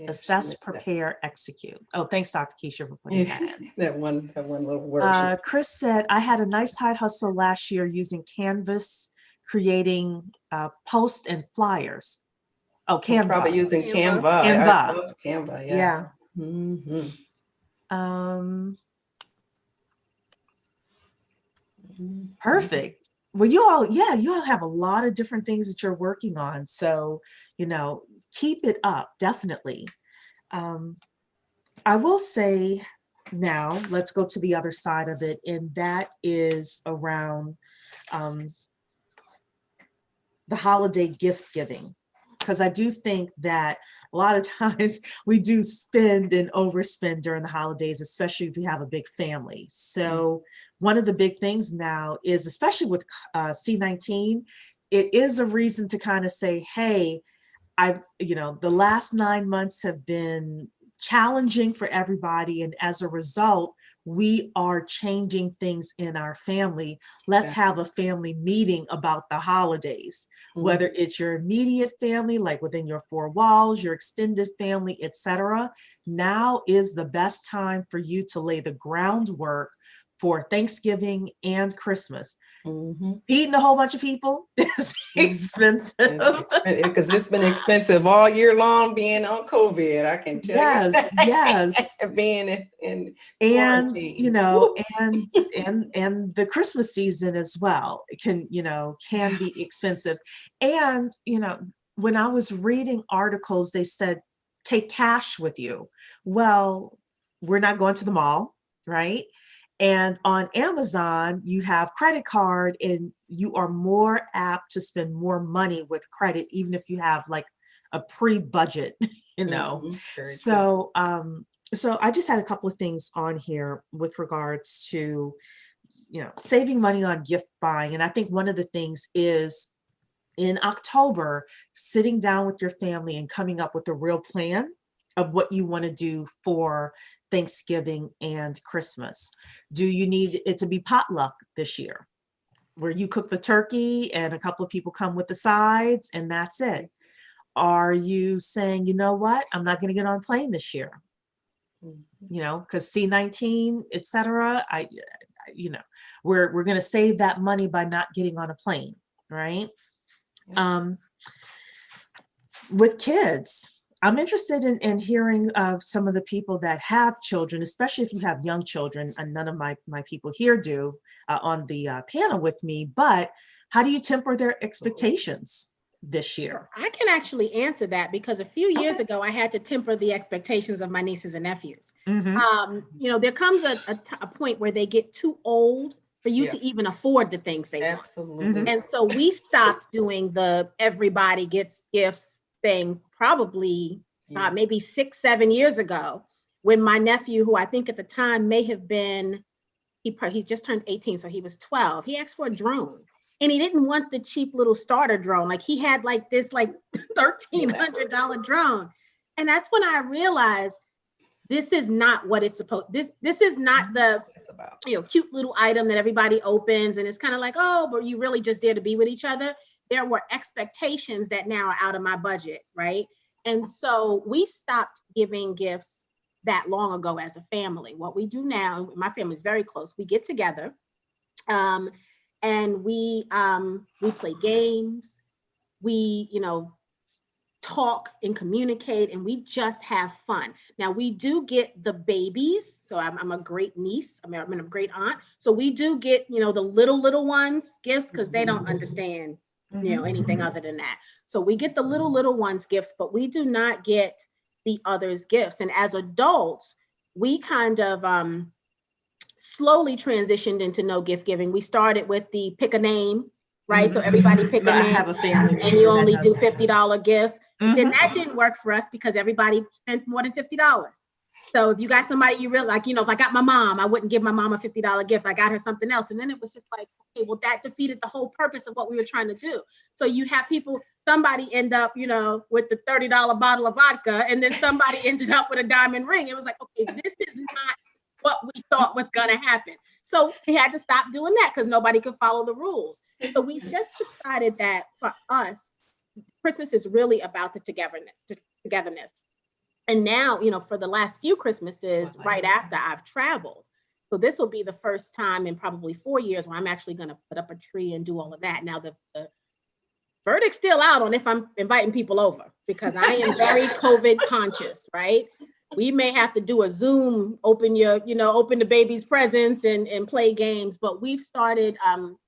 Assess, prepare, execute. Oh, thanks, Dr. Keisha, for putting that in. that one little word. Chris said, I had a nice side hustle last year using Canvas, creating posts and flyers. Oh, Canva. Probably using Canva. Canva. I love Canva. Yeah. Perfect. Well, you all have a lot of different things that you're working on. So, keep it up, definitely. I will say now, let's go to the other side of it, and that is around the holiday gift giving. Because I do think that a lot of times we do spend and overspend during the holidays, especially if you have a big family. So one of the big things now is, especially with C-19, it is a reason to kind of say, hey, the last 9 months have been challenging for everybody. And as a result, we are changing things in our family. Let's have a family meeting about the holidays, whether it's your immediate family, like within your 4 walls, your extended family, etc. Now is the best time for you to lay the groundwork for Thanksgiving and Christmas. Feeding a whole bunch of people is expensive. Because it's been expensive all year long being on COVID, I can tell you. Yes. Being in quarantine. And the Christmas season as well can be expensive. And, when I was reading articles, they said, take cash with you. Well, we're not going to the mall, right? And on Amazon, you have credit card and you are more apt to spend more money with credit, even if you have like a pre-budget, So I just had a couple of things on here with regards to, saving money on gift buying. And I think one of the things is in October, sitting down with your family and coming up with a real plan of what you want to do for Thanksgiving and Christmas. Do you need it to be potluck this year? where you cook the turkey and a couple of people come with the sides and that's it? Are you saying, you know what, I'm not going to get on a plane this year, you know, because C-19, et cetera, you know, we're going to save that money by not getting on a plane, right? With kids, I'm interested in hearing of some of the people that have children, especially if you have young children, and none of my people here do on the panel with me, but how do you temper their expectations this year? I can actually answer that because a few years ago, I had to temper the expectations of my nieces and nephews. You know, there comes a point where they get too old for you to even afford the things they want. Absolutely. And so we stopped doing the everybody gets gifts thing probably maybe 6-7 years ago, when my nephew, who I think at the time may have been, he just turned 18, so he was 12. He asked for a drone. And he didn't want the cheap little starter drone. Like he had like this like $1,300 drone. And that's when I realized this is not what it's supposed, this is not the, you know, cute little item that everybody opens. And it's kind of like, oh, but you really just there to be with each other. There were expectations that now are out of my budget, right? And so we stopped giving gifts that long ago as a family. What we do now, my family's very close, we get together, and we play games, we, you know, talk and communicate, and we just have fun. Now we do get the babies. So I'm a great niece. I'm a great aunt. So we do get, you know, the little ones gifts because they don't understand, you know, anything other than that. So we get the little ones gifts, but we do not get the others gifts. And as adults, we kind of slowly transitioned into no gift giving. We started with the pick a name, right? So everybody pick a name. I have a family and you only do $50 gifts. Then that didn't work for us because everybody spent more than $50. So if you got somebody you really like, you know, if I got my mom, I wouldn't give my mom a $50 gift. I got her something else. And then it was just like, okay, well, that defeated the whole purpose of what we were trying to do. So you'd have people, somebody end up, you know, with the $30 bottle of vodka, and then somebody ended up with a diamond ring. It was like, okay, this is not what we thought was going to happen. So we had to stop doing that because nobody could follow the rules. So we just decided that for us, Christmas is really about the togetherness. And now, you know, for the last few Christmases, right after I've traveled. So this will be the first time in probably 4 years where I'm actually going to put up a tree and do all of that. Now, the verdict's still out on if I'm inviting people over because I am very COVID conscious, right? We may have to do a Zoom, open the baby's presents and play games. But we've started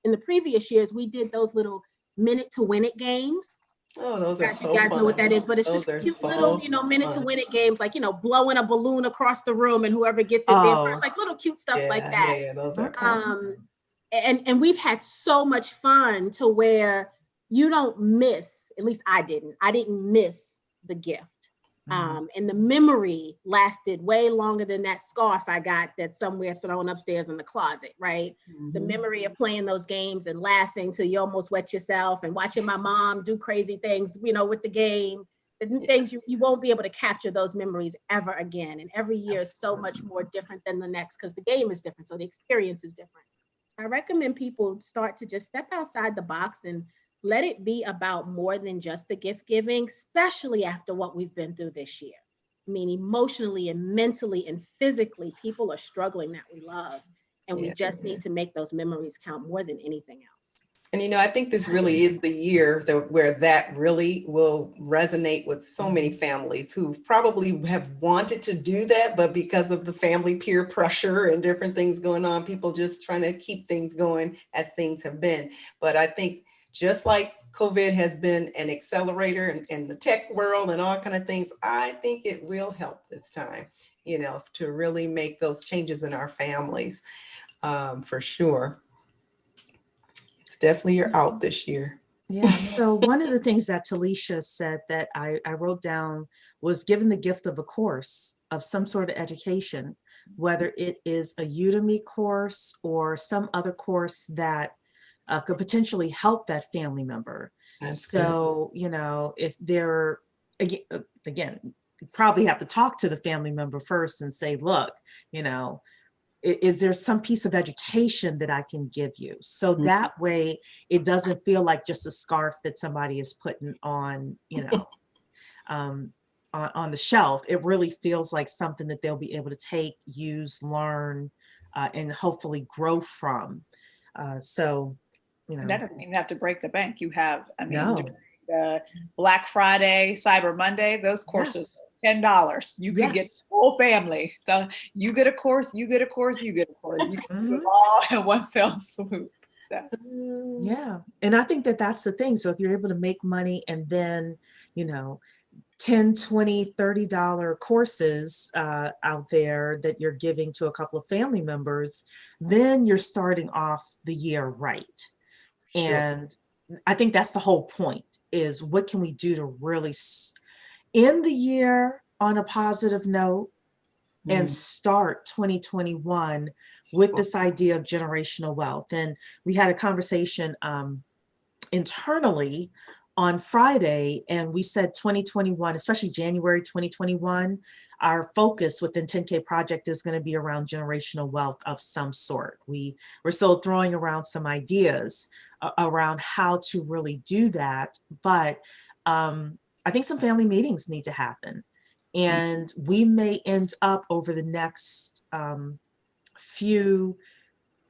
in the previous years, we did those little minute to win it games. Oh, those are so fun. You guys know what that is, but it's just cute little, you know, minute to win it games, like, you know, blowing a balloon across the room and whoever gets it there first, like little cute stuff like that. Yeah, those are and we've had so much fun to where you don't miss, at least I didn't miss the gift. And the memory lasted way longer than that scarf I got that's somewhere thrown upstairs in the closet, right? The memory of playing those games and laughing till you almost wet yourself and watching my mom do crazy things, you know, with the game, the things you won't be able to capture those memories ever again. And every year is so much more different than the next because the game is different. So the experience is different. I recommend people start to just step outside the box and let it be about more than just the gift giving, especially after what we've been through this year. I mean, emotionally and mentally and physically, people are struggling that we love. And we just need to make those memories count more than anything else. And, you know, I think this really is the year where that really will resonate with so many families who probably have wanted to do that, but because of the family peer pressure and different things going on, people just trying to keep things going as things have been. But I think just like COVID has been an accelerator in the tech world and all kind of things, I think it will help this time, you know, to really make those changes in our families, for sure. It's definitely your out this year. Yeah. So one of the things that Talisha said that I wrote down was given the gift of a course of some sort of education, whether it is a Udemy course or some other course that could potentially help that family member. That's so good. You know, if they're again, you probably have to talk to the family member first and say, look, you know, is there some piece of education that I can give you? So that way it doesn't feel like just a scarf that somebody is putting on, you know, on the shelf. It really feels like something that they'll be able to take, use, learn, and hopefully grow from. So, you know. That doesn't even have to break the bank. You have, I mean, No. during the Black Friday, Cyber Monday, those courses, $10. You could get the whole family. So you get a course, you get a course, you get a course. You can do it all in one fell swoop. So. Yeah. And I think that that's the thing. So if you're able to make money and then, you know, $10, $20, $30 courses out there that you're giving to a couple of family members, then you're starting off the year right. Sure. And I think that's the whole point, is what can we do to really end the year on a positive note and start 2021 with this idea of generational wealth. And we had a conversation internally on Friday, and we said 2021, especially January 2021, our focus within 10K Project is going to be around generational wealth of some sort. We're still throwing around some ideas around how to really do that, but I think some family meetings need to happen. And we may end up over the next few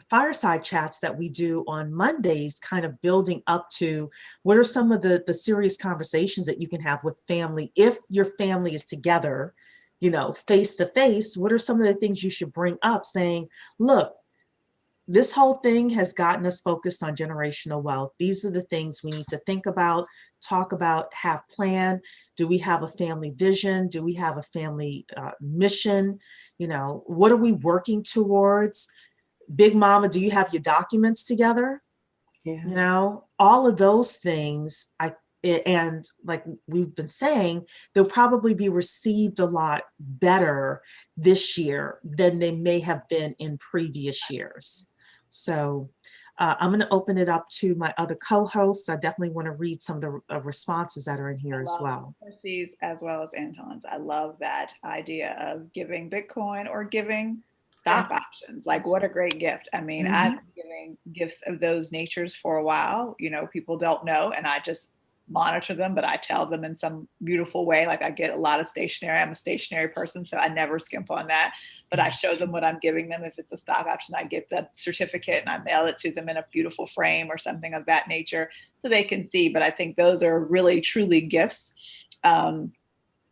fireside chats that we do on Mondays, kind of building up to what are some of the serious conversations that you can have with family. If your family is together, you know, face to face, what are some of the things you should bring up, saying, look, this whole thing has gotten us focused on generational wealth. These are the things we need to think about, talk about, have planned. Do we have a family vision? Do we have a family mission? You know, what are we working towards? Big Mama, do you have your documents together? Yeah. You know, all of those things, and like we've been saying, they'll probably be received a lot better this year than they may have been in previous years. So I'm going to open it up to my other co-hosts. I definitely want to read some of the responses that are in here as well. Percy's as well as Anton's. I love that idea of giving Bitcoin or giving stock options. Like, what a great gift. I mean, I've been giving gifts of those natures for a while. You know, people don't know, and I just monitor them, but I tell them in some beautiful way. Like, I get a lot of stationery. I'm a stationary person, so I never skimp on that. But I show them what I'm giving them. If it's a stock option, I get the certificate and I mail it to them in a beautiful frame or something of that nature so they can see. But I think those are really, truly gifts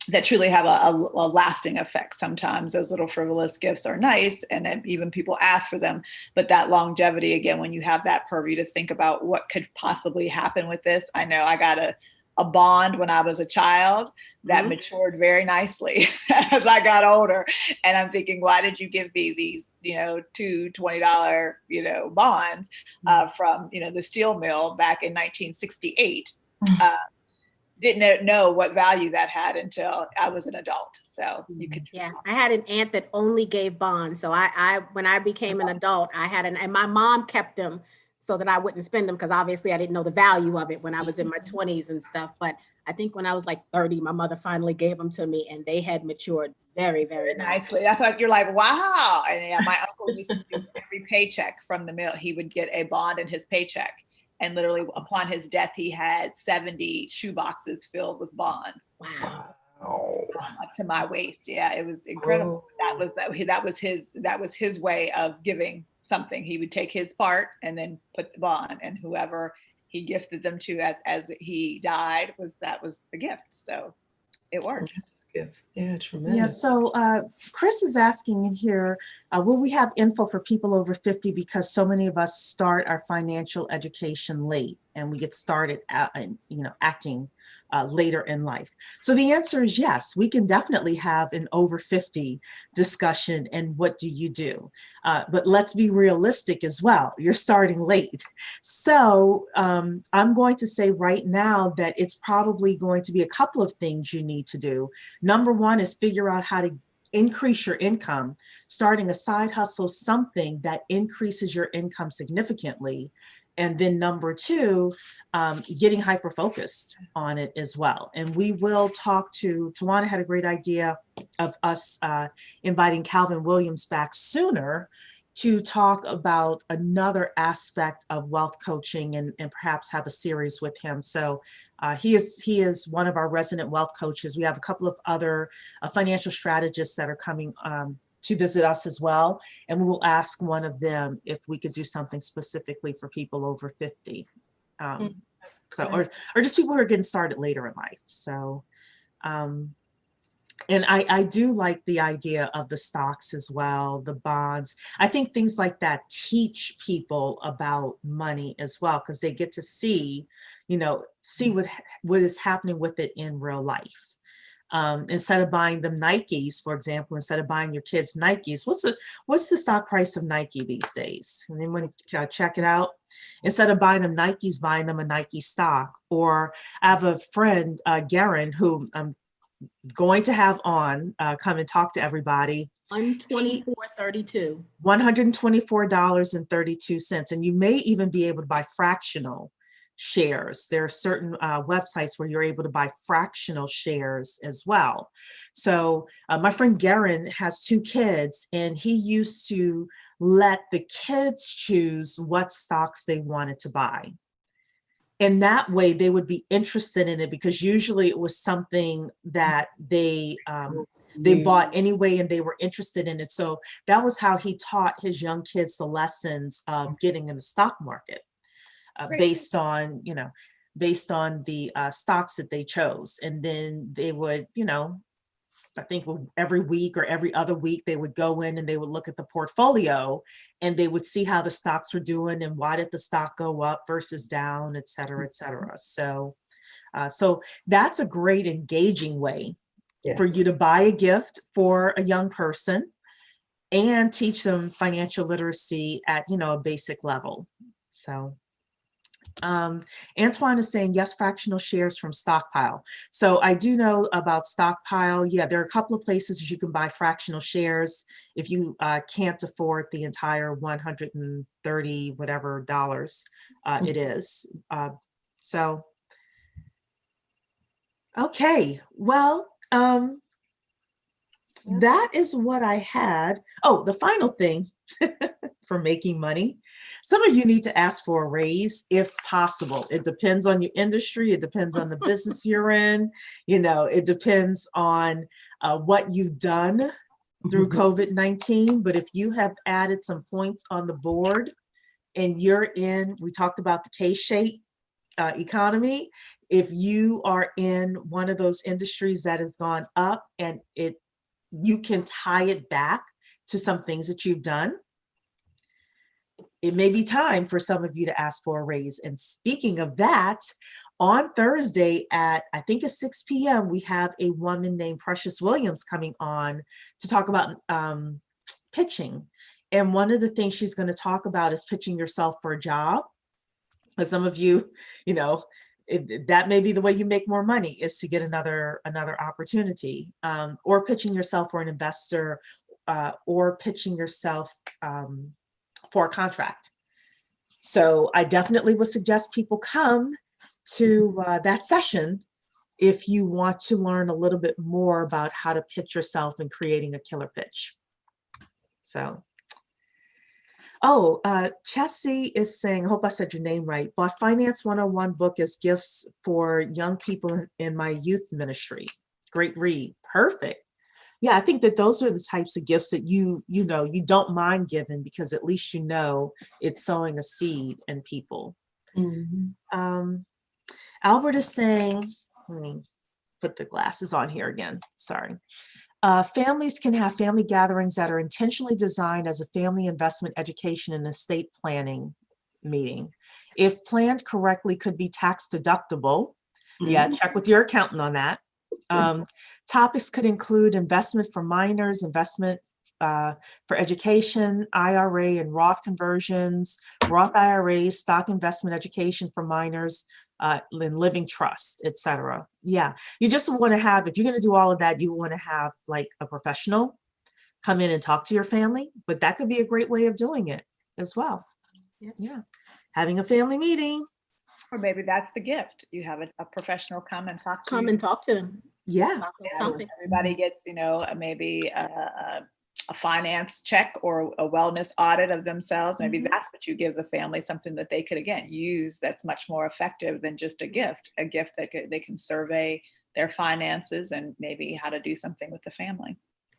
that truly have a lasting effect. Sometimes those little frivolous gifts are nice, and then even people ask for them. But that longevity, again, when you have that purview to think about what could possibly happen with this. I know I got a bond when I was a child that matured very nicely as I got older. And I'm thinking, why did you give me these, you know, $2 $20, you know, bonds from, you know, the steel mill back in 1968? Didn't know what value that had until I was an adult. So you could. Yeah, I had an aunt that only gave bonds. So I when I became an adult, I had and my mom kept them so that I wouldn't spend them, because obviously I didn't know the value of it when I was in my 20s and stuff. But I think when I was like 30, my mother finally gave them to me, and they had matured very, very nicely. That's like, you're like, wow. And yeah, my uncle used to do every paycheck from the mill. He would get a bond in his paycheck. And literally upon his death, he had 70 shoeboxes filled with bonds. Wow. Up to my waist. Yeah, it was incredible. That was his way of giving something. He would take his part and then put the bond, and whoever he gifted them to as he died that was the gift. So it worked. Yeah, tremendous. Yeah, so Chris is asking in here, will we have info for people over 50, because so many of us start our financial education late and we get started acting later in life? So the answer is yes, we can definitely have an over 50 discussion. And what do you do? But let's be realistic as well. You're starting late. So I'm going to say right now that it's probably going to be a couple of things you need to do. Number one is figure out how to increase your income, starting a side hustle, something that increases your income significantly. And then number two, getting hyper-focused on it as well. And we will talk to, Tawana had a great idea of us inviting Calvin Williams back sooner to talk about another aspect of wealth coaching and perhaps have a series with him. So he is one of our resident wealth coaches. We have a couple of other financial strategists that are coming to visit us as well. And we will ask one of them if we could do something specifically for people over 50. Or just people who are getting started later in life. So, and I do like the idea of the stocks as well, the bonds. I think things like that teach people about money as well, because they get to see, what is happening with it in real life. Instead of buying them Nikes, for example, instead of buying your kids Nikes, what's the stock price of Nike these days? Anyone check it out? Instead of buying them Nikes, buying them a Nike stock. Or I have a friend, Garen, who I'm going to have on come and talk to everybody. $124.32. $124.32. And you may even be able to buy fractional shares. There are certain websites where you're able to buy fractional shares as well. So my friend Garen has 2 kids, and he used to let the kids choose what stocks they wanted to buy. And that way they would be interested in it, because usually it was something that they bought anyway and they were interested in it. So that was how he taught his young kids the lessons of getting in the stock market. Based on the stocks that they chose. And then they would, I think every week or every other week, they would go in and they would look at the portfolio and they would see how the stocks were doing and why did the stock go up versus down, et cetera, et cetera. So that's a great engaging way for you to buy a gift for a young person and teach them financial literacy at, a basic level. So. Antoine is saying, yes, fractional shares from Stockpile. So I do know about Stockpile. Yeah, there are a couple of places you can buy fractional shares if you can't afford the entire 130 whatever dollars it is. So, okay, well, that is what I had. Oh, the final thing for making money. Some of you need to ask for a raise if possible. It depends on your industry. It depends on the business you're in. It depends on what you've done through COVID-19. But if you have added some points on the board and we talked about the K-shaped economy. If you are in one of those industries that has gone up and you can tie it back to some things that you've done, it may be time for some of you to ask for a raise. And speaking of that, on Thursday at, I think it's 6 p.m., we have a woman named Precious Williams coming on to talk about pitching. And one of the things she's going to talk about is pitching yourself for a job. But some of you, that may be the way you make more money, is to get another opportunity, or pitching yourself for an investor, or pitching yourself for a contract. So I definitely would suggest people come to that session if you want to learn a little bit more about how to pitch yourself and creating a killer pitch. So, Chessie is saying, I hope I said your name right, bought Finance 101 book as gifts for young people in my youth ministry. Great read. Perfect. Yeah, I think that those are the types of gifts that you don't mind giving, because at least it's sowing a seed in people. Albert is saying, let me put the glasses on here again, sorry. Families can have family gatherings that are intentionally designed as a family investment education and estate planning meeting. If planned correctly, could be tax deductible. Yeah, check with your accountant on that. Topics could include investment for minors, investment for education, IRA and Roth conversions, Roth IRAs, stock investment education for minors, living trust, etc. Yeah, you just want to have, if you're going to do all of that, you want to have like a professional come in and talk to your family, but that could be a great way of doing it as well. Yeah. having a family meeting. Or maybe that's the gift. You have a professional come and talk to Come you. and talk to them. Yeah. About those Yeah, topics. everybody gets, maybe a finance check or a wellness audit of themselves. Maybe that's what you give the family, something that they could, again, use that's much more effective than just a gift that they can survey their finances and maybe how to do something with the family.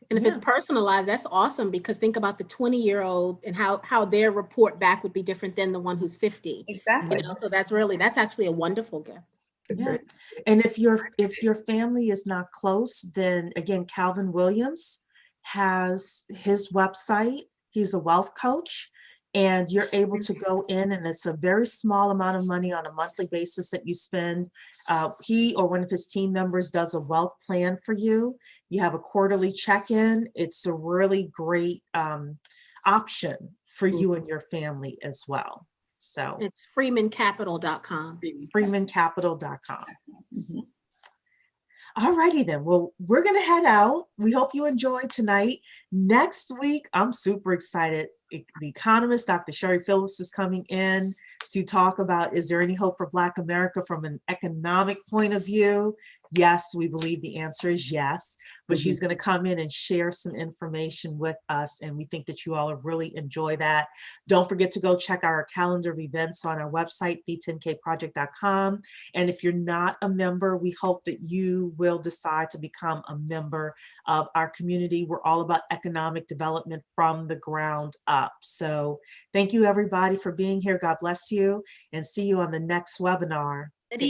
And if it's personalized, that's awesome, because think about the 20-year-old and how their report back would be different than the one who's 50. Exactly. So that's actually a wonderful gift. Yeah. And if your family is not close, then again, Calvin Williams has his website. He's a wealth coach, and you're able to go in, and it's a very small amount of money on a monthly basis that you spend. He or one of his team members does a wealth plan for you. You have a quarterly check-in. It's a really great option for you and your family as well. So it's freemancapital.com. freemancapital.com. All righty then. Well, we're going to head out. We hope you enjoyed tonight. Next week, I'm super excited. The economist, Dr. Sherry Phillips, is coming in to talk about, is there any hope for Black America from an economic point of view? Yes, we believe the answer is yes, but she's going to come in and share some information with us, and we think that you all will really enjoy that. Don't forget to go check our calendar of events on our website, the10kproject.com. And if you're not a member, we hope that you will decide to become a member of our community. We're all about economic development from the ground up. So thank you, everybody, for being here. God bless you, and see you on the next webinar. Good evening.